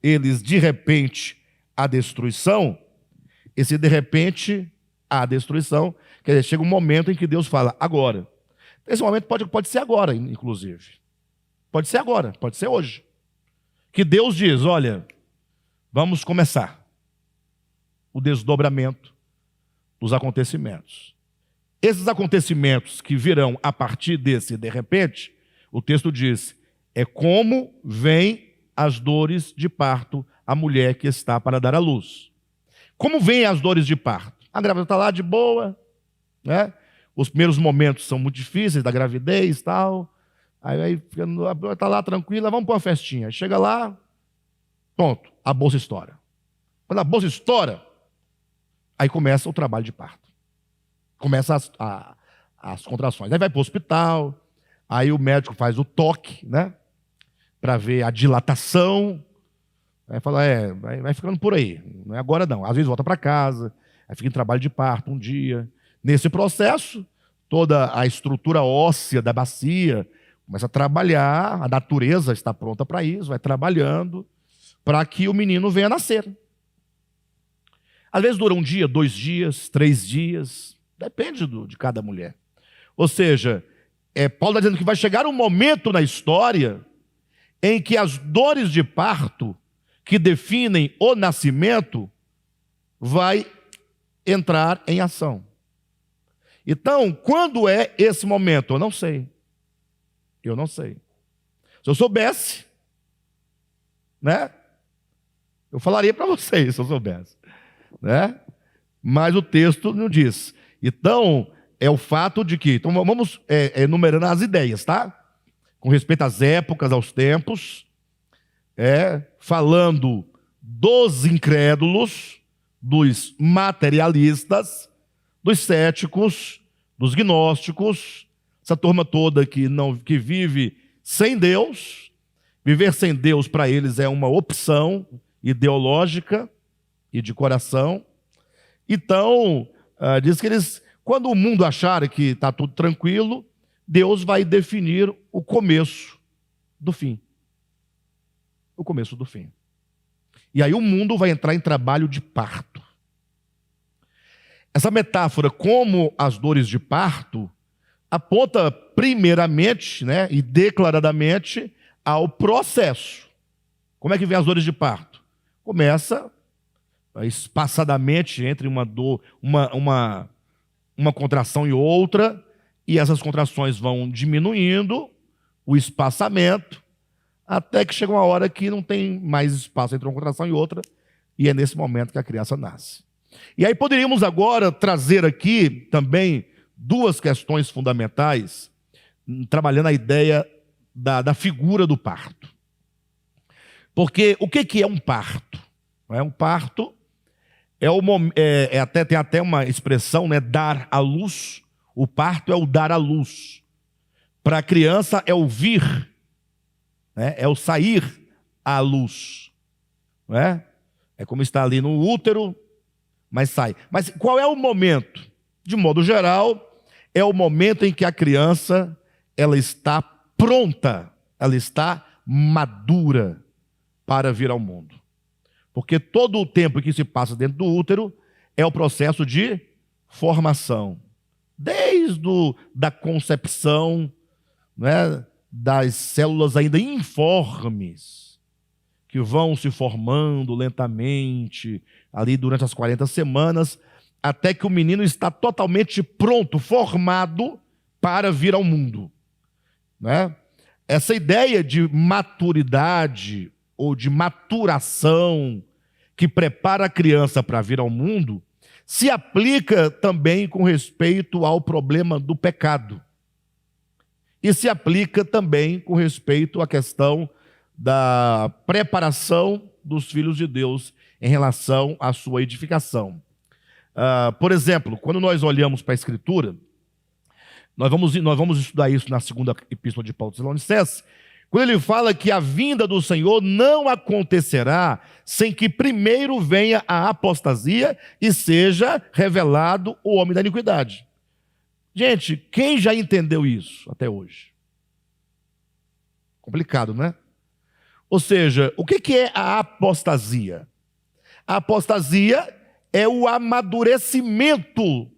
eles de repente a destruição, esse de repente a destruição, quer dizer, chega um momento em que Deus fala, agora. Esse momento pode ser agora, inclusive. Pode ser agora, pode ser hoje. Que Deus diz, olha, vamos começar o desdobramento dos acontecimentos. Esses acontecimentos que virão a partir desse de repente, o texto diz, é como vêm as dores de parto a mulher que está para dar à luz. Como vêm as dores de parto? A grávida está lá de boa, né? Os primeiros momentos são muito difíceis, da gravidez e tal. Aí está lá tranquila, vamos para uma festinha. Chega lá, pronto, a bolsa estoura. Quando a bolsa estoura, aí começa o trabalho de parto. Começa as contrações. Aí vai para o hospital, aí o médico faz o toque, né? Para ver a dilatação. Aí fala, vai ficando por aí. Não é agora não. Às vezes volta para casa, aí fica em trabalho de parto um dia. Nesse processo, toda a estrutura óssea da bacia começa a trabalhar, a natureza está pronta para isso, vai trabalhando para que o menino venha a nascer. Às vezes dura 1 dia, 2 dias, 3 dias, depende de cada mulher. Ou seja, Paulo está dizendo que vai chegar um momento na história em que as dores de parto que definem o nascimento vai entrar em ação. Então, quando é esse momento? Eu não sei. Eu não sei. Se eu soubesse, né? Eu falaria para vocês se eu soubesse, né? Mas o texto não diz. Então, é o fato de que... Então, vamos enumerando as ideias, tá? Com respeito às épocas, aos tempos, falando dos incrédulos, dos materialistas, dos céticos, dos gnósticos, essa turma toda que vive sem Deus. Viver sem Deus para eles é uma opção ideológica e de coração. Então, diz que eles, quando o mundo achar que está tudo tranquilo, Deus vai definir o começo do fim. O começo do fim. E aí o mundo vai entrar em trabalho de parto. Essa metáfora, como as dores de parto, aponta primeiramente, né, e declaradamente ao processo. Como é que vem as dores de parto? Começa espaçadamente entre uma contração e outra, e essas contrações vão diminuindo o espaçamento, até que chega uma hora que não tem mais espaço entre uma contração e outra, e é nesse momento que a criança nasce. E aí poderíamos agora trazer aqui também 2 questões fundamentais, trabalhando a ideia da figura do parto. Porque o que é um parto? Um parto tem até uma expressão, né, dar à luz. O parto é o dar à luz. Para a criança é o vir, né, é o sair à luz. Não é? É como está ali no útero, mas sai. Mas qual é o momento? De modo geral, é o momento em que a criança ela está pronta, ela está madura para vir ao mundo. Porque todo o tempo que se passa dentro do útero é o processo de formação. Desde da concepção, né, das células ainda informes, que vão se formando lentamente, ali durante as 40 semanas, até que o menino está totalmente pronto, formado para vir ao mundo. Né? Essa ideia de maturidade ou de maturação que prepara a criança para vir ao mundo se aplica também com respeito ao problema do pecado. E se aplica também com respeito à questão da preparação dos filhos de Deus em relação à sua edificação. Por exemplo, quando nós olhamos para a Escritura, nós vamos estudar isso na segunda epístola de Paulo aos Tessalonicenses, quando ele fala que a vinda do Senhor não acontecerá sem que primeiro venha a apostasia e seja revelado o homem da iniquidade. Gente, quem já entendeu isso até hoje? Complicado, né? Ou seja, o que é a apostasia? A apostasia é o amadurecimento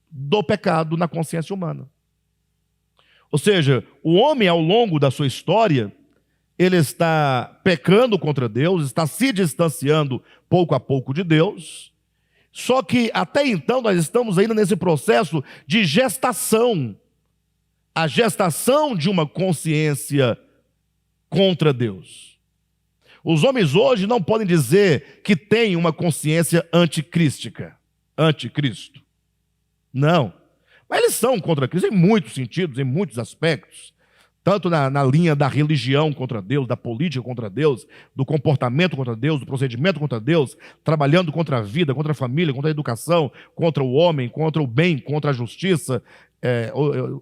do pecado na consciência humana. Ou seja, o homem, ao longo da sua história, ele está pecando contra Deus, está se distanciando pouco a pouco de Deus, só que até então nós estamos ainda nesse processo de gestação, a gestação de uma consciência contra Deus. Os homens hoje não podem dizer que têm uma consciência anticrística, anticristo. Não. Mas eles são contra Cristo em muitos sentidos, em muitos aspectos. Tanto na linha da religião contra Deus, da política contra Deus, do comportamento contra Deus, do procedimento contra Deus, trabalhando contra a vida, contra a família, contra a educação, contra o homem, contra o bem, contra a justiça.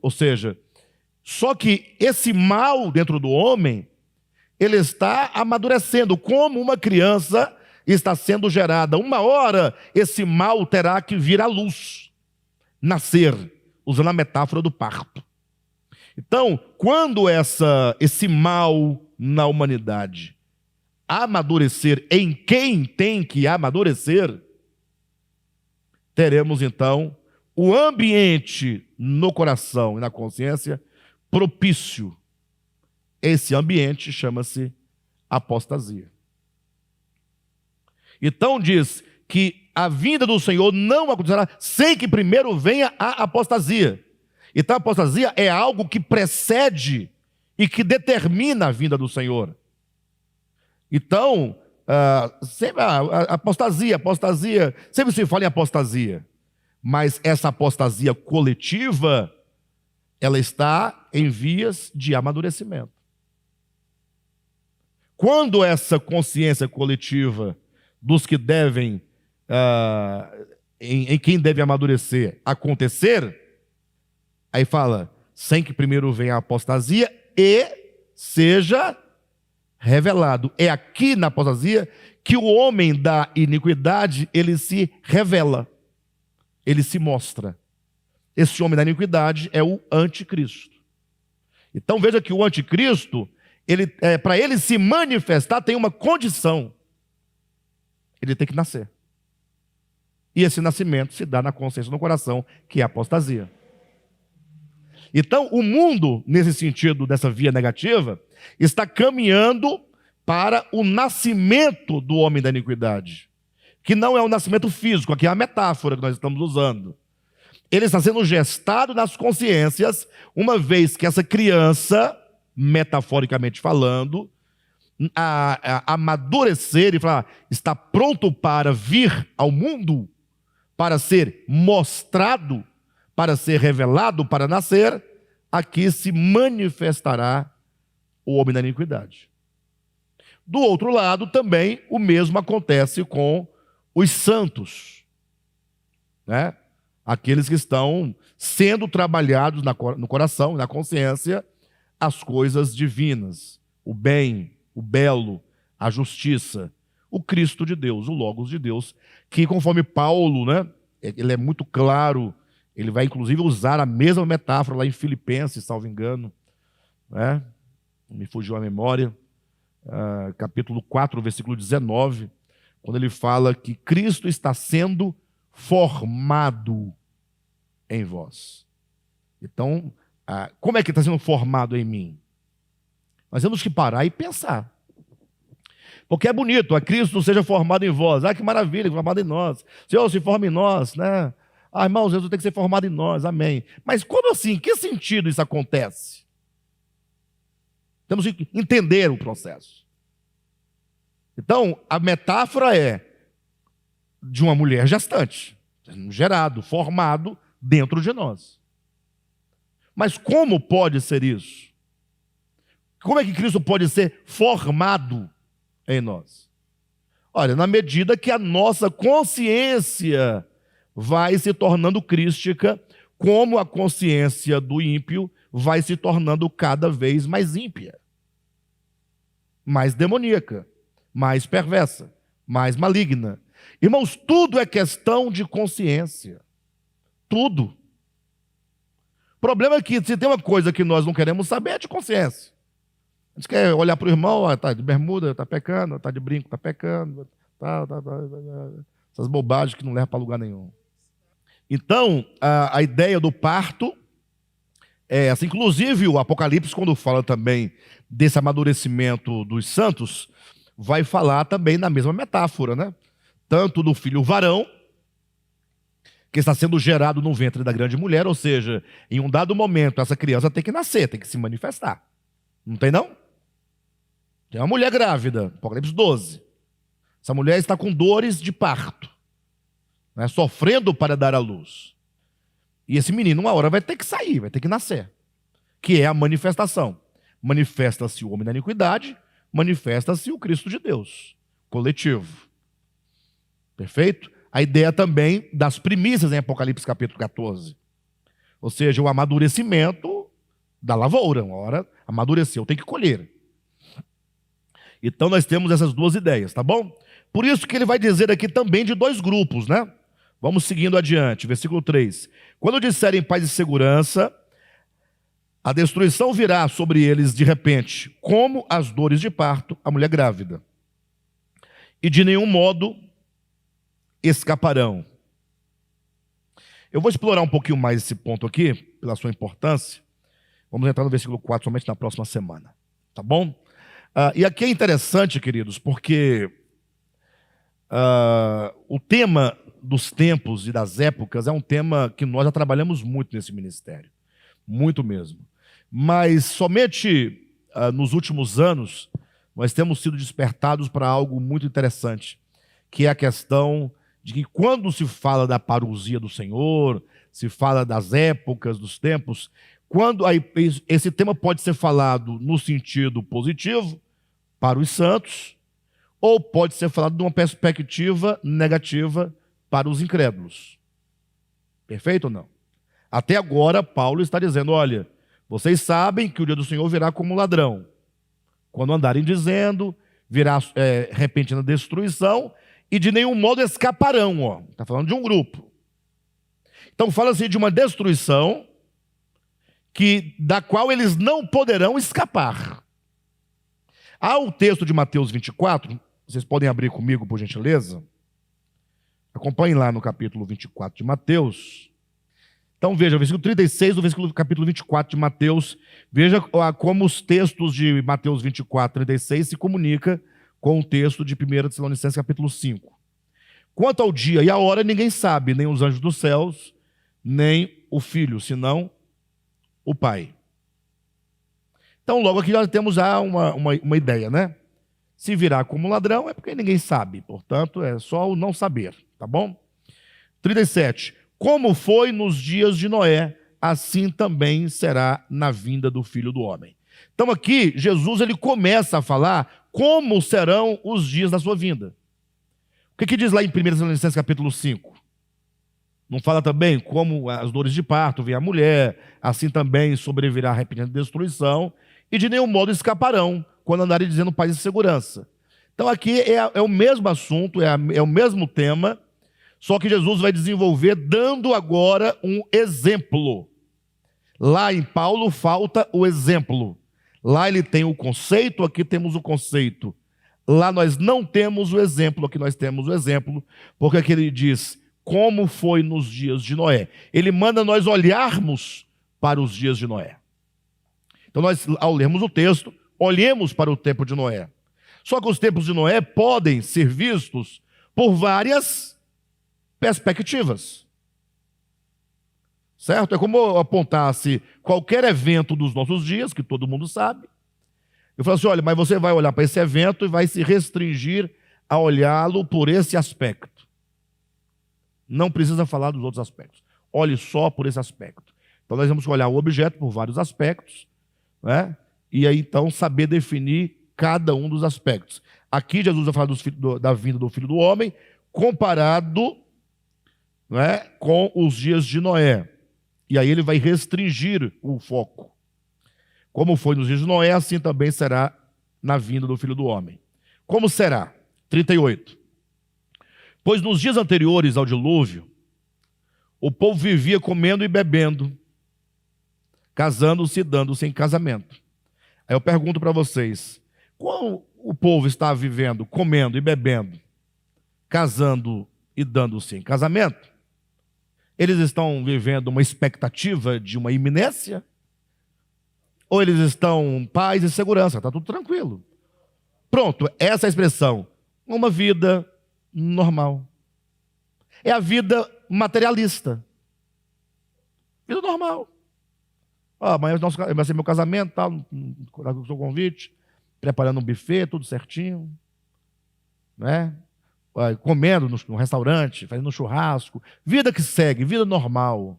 Ou seja, só que esse mal dentro do homem, ele está amadurecendo, como uma criança está sendo gerada. Uma hora, esse mal terá que vir à luz, nascer, usando a metáfora do parto. Então, quando esse mal na humanidade amadurecer em quem tem que amadurecer, teremos então o ambiente no coração e na consciência propício. Esse ambiente chama-se apostasia. Então diz que a vinda do Senhor não acontecerá sem que primeiro venha a apostasia. Então a apostasia é algo que precede e que determina a vinda do Senhor. Então, sempre apostasia, sempre se fala em apostasia, mas essa apostasia coletiva, ela está em vias de amadurecimento. Quando essa consciência coletiva dos que devem, em quem deve amadurecer, acontecer, aí fala, sem que primeiro venha a apostasia e seja revelado. É aqui na apostasia que o homem da iniquidade, ele se revela, ele se mostra. Esse homem da iniquidade é o anticristo. Então veja que o anticristo, para ele se manifestar, tem uma condição. Ele tem que nascer. E esse nascimento se dá na consciência, no coração, que é a apostasia. Então, o mundo, nesse sentido, dessa via negativa, está caminhando para o nascimento do homem da iniquidade, que não é um nascimento físico, aqui é a metáfora que nós estamos usando. Ele está sendo gestado nas consciências, uma vez que essa criança, metaforicamente falando, a amadurecer e falar, está pronto para vir ao mundo, para ser mostrado, para ser revelado, para nascer, aqui se manifestará o homem da iniquidade. Do outro lado, também, o mesmo acontece com os santos, né? Aqueles que estão sendo trabalhados no coração, na consciência, as coisas divinas, o bem, o belo, a justiça, o Cristo de Deus, o Logos de Deus, que conforme Paulo, né, ele é muito claro, ele vai inclusive usar a mesma metáfora lá em Filipenses, salvo engano, né? me fugiu a memória, capítulo 4, versículo 19, quando ele fala que Cristo está sendo formado em vós. Então, como é que está sendo formado em mim? Nós temos que parar e pensar. Porque é bonito, a Cristo seja formado em vós. Que maravilha, formado em nós. Senhor, se forma em nós, né? Irmãos, Jesus tem que ser formado em nós, amém. Mas como assim? Em que sentido isso acontece? Temos que entender o processo. Então, a metáfora é de uma mulher gestante, gerado, formado dentro de nós. Mas como pode ser isso? Como é que Cristo pode ser formado em nós? Olha, na medida que a nossa consciência vai se tornando crística, como a consciência do ímpio vai se tornando cada vez mais ímpia, mais demoníaca, mais perversa, mais maligna. Irmãos, tudo é questão de consciência. Tudo. O problema é que se tem uma coisa que nós não queremos saber, é de consciência. A gente quer olhar para o irmão, está de bermuda, está pecando, está de brinco, está pecando, essas bobagens que não levam para lugar nenhum. Então, a ideia do parto é essa. Inclusive, o Apocalipse, quando fala também desse amadurecimento dos santos, vai falar também na mesma metáfora, né? Tanto do filho varão, que está sendo gerado no ventre da grande mulher, ou seja, em um dado momento, essa criança tem que nascer, tem que se manifestar. Não tem, não? Tem uma mulher grávida, Apocalipse 12. Essa mulher está com dores de parto, né, sofrendo para dar à luz. E esse menino, uma hora, vai ter que sair, vai ter que nascer, que é a manifestação. Manifesta-se o homem da iniquidade, manifesta-se o Cristo de Deus, coletivo. Perfeito? A ideia também das primícias em Apocalipse capítulo 14. Ou seja, o amadurecimento da lavoura. Uma hora amadureceu, tem que colher. Então nós temos essas duas ideias, tá bom? Por isso que ele vai dizer aqui também de dois grupos, né? Vamos seguindo adiante, versículo 3. Quando disserem paz e segurança, a destruição virá sobre eles de repente, como as dores de parto, a mulher grávida. E de nenhum modo escaparão. Eu vou explorar um pouquinho mais esse ponto aqui, pela sua importância. Vamos entrar no versículo 4 somente na próxima semana, tá bom? E aqui é interessante, queridos, porque o tema dos tempos e das épocas é um tema que nós já trabalhamos muito nesse ministério, muito mesmo. Mas somente nos últimos anos nós temos sido despertados para algo muito interessante, que é a questão de que quando se fala da parousia do Senhor, se fala das épocas, dos tempos, quando esse tema pode ser falado no sentido positivo para os santos, ou pode ser falado de uma perspectiva negativa para os incrédulos. Perfeito ou não? Até agora, Paulo está dizendo, olha, vocês sabem que o dia do Senhor virá como ladrão. Quando andarem dizendo, virá repentina destruição, e de nenhum modo escaparão. Está falando de um grupo. Então fala-se de uma destruição da qual eles não poderão escapar. Há o texto de Mateus 24, vocês podem abrir comigo, por gentileza? Acompanhem lá no capítulo 24 de Mateus. Então veja, o versículo 36 do capítulo 24 de Mateus, veja como os textos de Mateus 24, 36 se comunicam com o texto de 1 Tessalonicenses capítulo 5. Quanto ao dia e a hora, ninguém sabe, nem os anjos dos céus, nem o Filho, senão o Pai. Então, logo aqui nós temos já uma ideia, né? Se virá como ladrão é porque ninguém sabe, portanto, é só o não saber, tá bom? 37. Como foi nos dias de Noé, assim também será na vinda do Filho do Homem. Então aqui, Jesus ele começa a falar como serão os dias da sua vinda. O que diz lá em 1 Tessalonicenses capítulo 5? Não fala também como as dores de parto vem a mulher, assim também sobrevirá a repentina destruição, e de nenhum modo escaparão, quando andarem dizendo paz e segurança. Então aqui é o mesmo assunto, é o mesmo tema, só que Jesus vai desenvolver dando agora um exemplo. Lá em Paulo falta o exemplo. Lá ele tem o conceito, aqui temos o conceito. Lá nós não temos o exemplo, aqui nós temos o exemplo, porque aqui ele diz como foi nos dias de Noé. Ele manda nós olharmos para os dias de Noé. Então nós, ao lermos o texto, olhemos para o tempo de Noé. Só que os tempos de Noé podem ser vistos por várias perspectivas. Certo? É como apontasse qualquer evento dos nossos dias, que todo mundo sabe. Eu falo assim, olha, mas você vai olhar para esse evento e vai se restringir a olhá-lo por esse aspecto. Não precisa falar dos outros aspectos. Olhe só por esse aspecto. Então nós vamos olhar o objeto por vários aspectos, né? E aí então saber definir cada um dos aspectos. Aqui Jesus vai falar da vinda do Filho do Homem, comparado, né, com os dias de Noé. E aí ele vai restringir o foco. Como foi nos dias de Noé, assim também será na vinda do Filho do Homem. Como será? 38. Pois nos dias anteriores ao dilúvio, o povo vivia comendo e bebendo, casando-se e dando-se em casamento. Aí eu pergunto para vocês, como o povo está vivendo, comendo e bebendo, casando e dando-se em casamento? Eles estão vivendo uma expectativa de uma iminência? Ou eles estão em paz e segurança? Está tudo tranquilo. Pronto, essa é a expressão. Uma vida normal. É a vida materialista. Vida normal. Amanhã vai ser meu casamento, tá, o seu convite, preparando um buffet, tudo certinho. Né? Comendo no restaurante, fazendo um churrasco. Vida que segue, vida normal.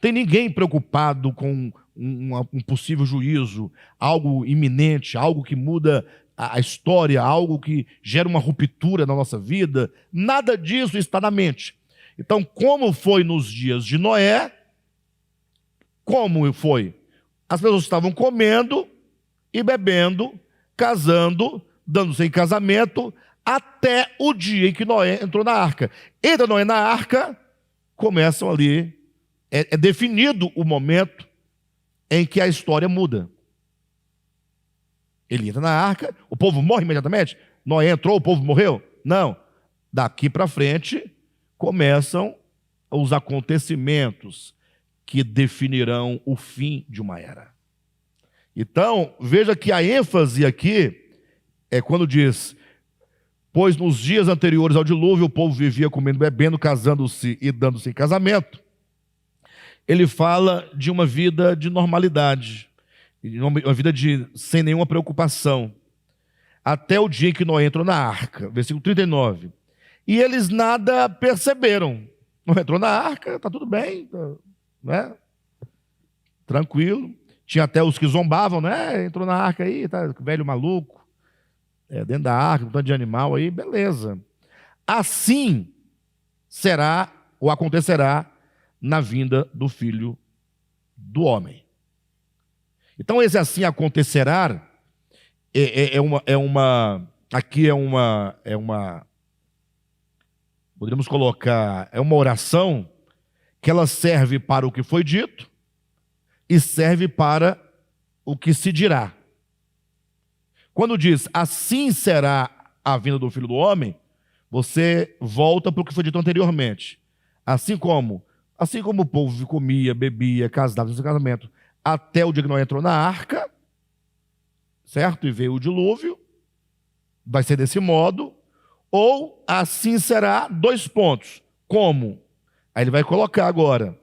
Tem ninguém preocupado com um possível juízo, algo iminente, algo que muda a história, algo que gera uma ruptura na nossa vida. Nada disso está na mente. Então, como foi nos dias de Noé? Como foi? As pessoas estavam comendo e bebendo, casando, dando-se em casamento, até o dia em que Noé entrou na arca. Entra Noé na arca, começam ali, é definido o momento em que a história muda. Ele entra na arca, o povo morre imediatamente? Noé entrou, o povo morreu? Não. Daqui para frente, começam os acontecimentos que definirão o fim de uma era. Então, veja que a ênfase aqui é quando diz: pois nos dias anteriores ao dilúvio o povo vivia comendo, bebendo, casando-se e dando-se em casamento. Ele fala de uma vida de normalidade, uma vida sem nenhuma preocupação, até o dia em que Noé entrou na arca, versículo 39. E eles nada perceberam. Não entrou na arca, está tudo bem, né? Tranquilo. Tinha até os que zombavam, né? Entrou na arca aí, tá velho maluco, dentro da arca, um tanto de animal aí, beleza. Assim será ou acontecerá na vinda do Filho do Homem. Então esse assim acontecerá poderíamos colocar, é uma oração que ela serve para o que foi dito e serve para o que se dirá. Quando diz assim será a vinda do Filho do Homem, você volta para o que foi dito anteriormente. Assim como o povo comia, bebia, casava-se em casamento, até o dia que Noé entrou na arca, certo? E veio o dilúvio, vai ser desse modo, ou assim será, 2 pontos. Como? Aí ele vai colocar agora,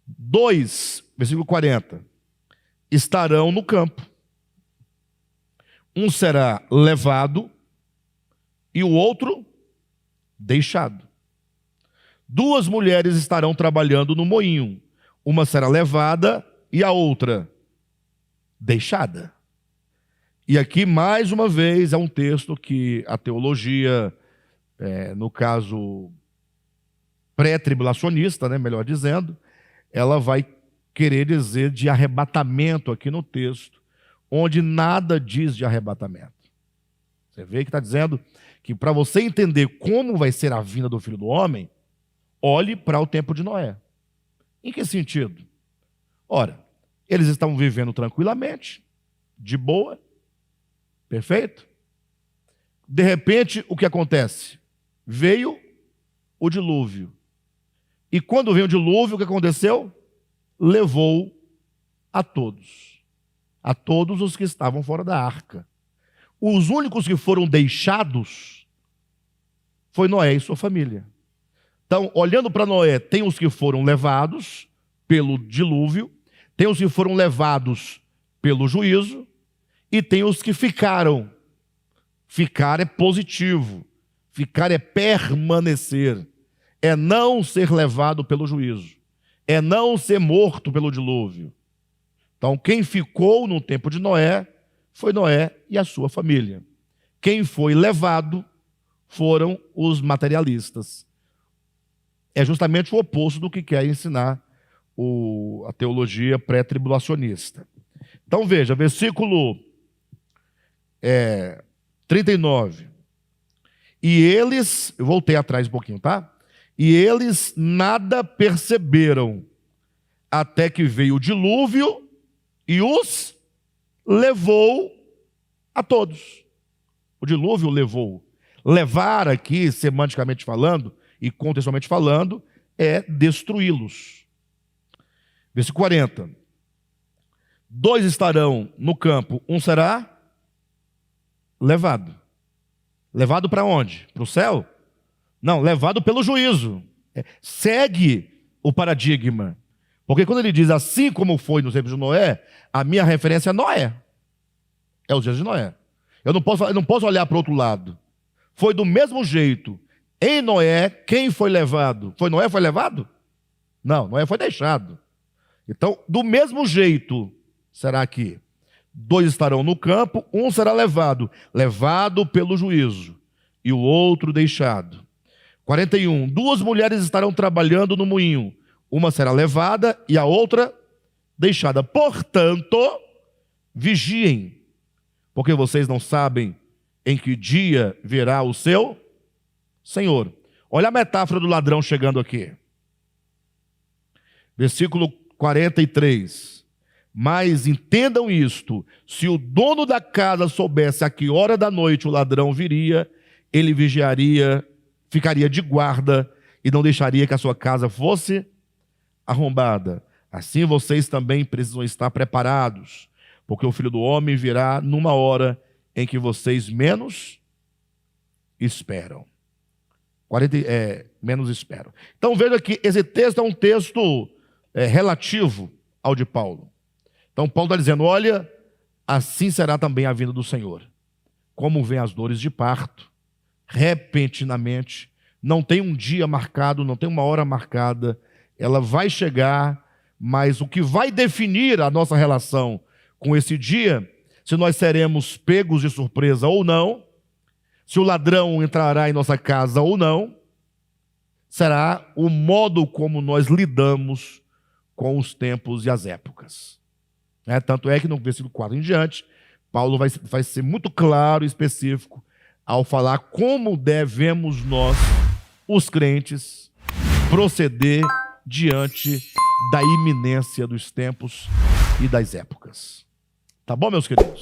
2, versículo 40, estarão no campo. Um será levado e o outro deixado. 2 mulheres estarão trabalhando no moinho. Uma será levada e a outra deixada. E aqui, mais uma vez, é um texto que a teologia, no caso pré-tribulacionista, né, melhor dizendo, ela vai querer dizer de arrebatamento aqui no texto, onde nada diz de arrebatamento. Você vê que está dizendo que para você entender como vai ser a vinda do Filho do Homem, olhe para o tempo de Noé. Em que sentido? Ora, Eles estavam vivendo tranquilamente, de boa, perfeito? De repente, o que acontece? Veio o dilúvio. E quando veio o dilúvio, o que aconteceu? Levou a todos os que estavam fora da arca. Os únicos que foram deixados foi Noé e sua família. Então, olhando para Noé, tem os que foram levados pelo dilúvio, tem os que foram levados pelo juízo, e tem os que ficaram. Ficar é positivo, ficar é permanecer, é não ser levado pelo juízo, é não ser morto pelo dilúvio. Então, quem ficou no tempo de Noé foi Noé e a sua família. Quem foi levado foram os materialistas. É justamente o oposto do que quer ensinar a teologia pré-tribulacionista. Então veja, versículo 39. E eles, eu voltei atrás um pouquinho, tá? E eles nada perceberam, até que veio o dilúvio e os levou a todos. O dilúvio levou. Levar aqui, semanticamente falando e contextualmente falando, é destruí-los. Versículo 40. 2 estarão no campo, um será levado. Levado para onde? Para o céu? Não, levado pelo juízo. Segue o paradigma. Porque quando ele diz assim como foi nos tempos de Noé, a minha referência é Noé. É os dias de Noé. Eu não posso olhar para o outro lado. Foi do mesmo jeito. Em Noé, quem foi levado? Foi Noé foi levado? Não, Noé foi deixado. Então, do mesmo jeito, será que 2 estarão no campo, um será levado pelo juízo, e o outro deixado. 41, 2 mulheres estarão trabalhando no moinho, uma será levada e a outra deixada. Portanto, vigiem, porque vocês não sabem em que dia virá o seu Senhor. Olha a metáfora do ladrão chegando aqui. Versículo 43. Mas entendam isto: se o dono da casa soubesse a que hora da noite o ladrão viria, ele vigiaria, ficaria de guarda e não deixaria que a sua casa fosse arrombada. Assim vocês também precisam estar preparados, porque o Filho do Homem virá numa hora em que vocês menos esperam. Menos esperam. Então veja que esse texto é um texto relativo ao de Paulo. Então Paulo está dizendo, olha, assim será também a vinda do Senhor. Como vem as dores de parto, repentinamente, não tem um dia marcado, não tem uma hora marcada, ela vai chegar, mas o que vai definir a nossa relação com esse dia, se nós seremos pegos de surpresa ou não, se o ladrão entrará em nossa casa ou não, será o modo como nós lidamos com os tempos e as épocas. Tanto é que no versículo 4 em diante, Paulo vai ser muito claro e específico ao falar como devemos nós, os crentes, proceder diante da iminência dos tempos e das épocas. Tá bom, meus queridos?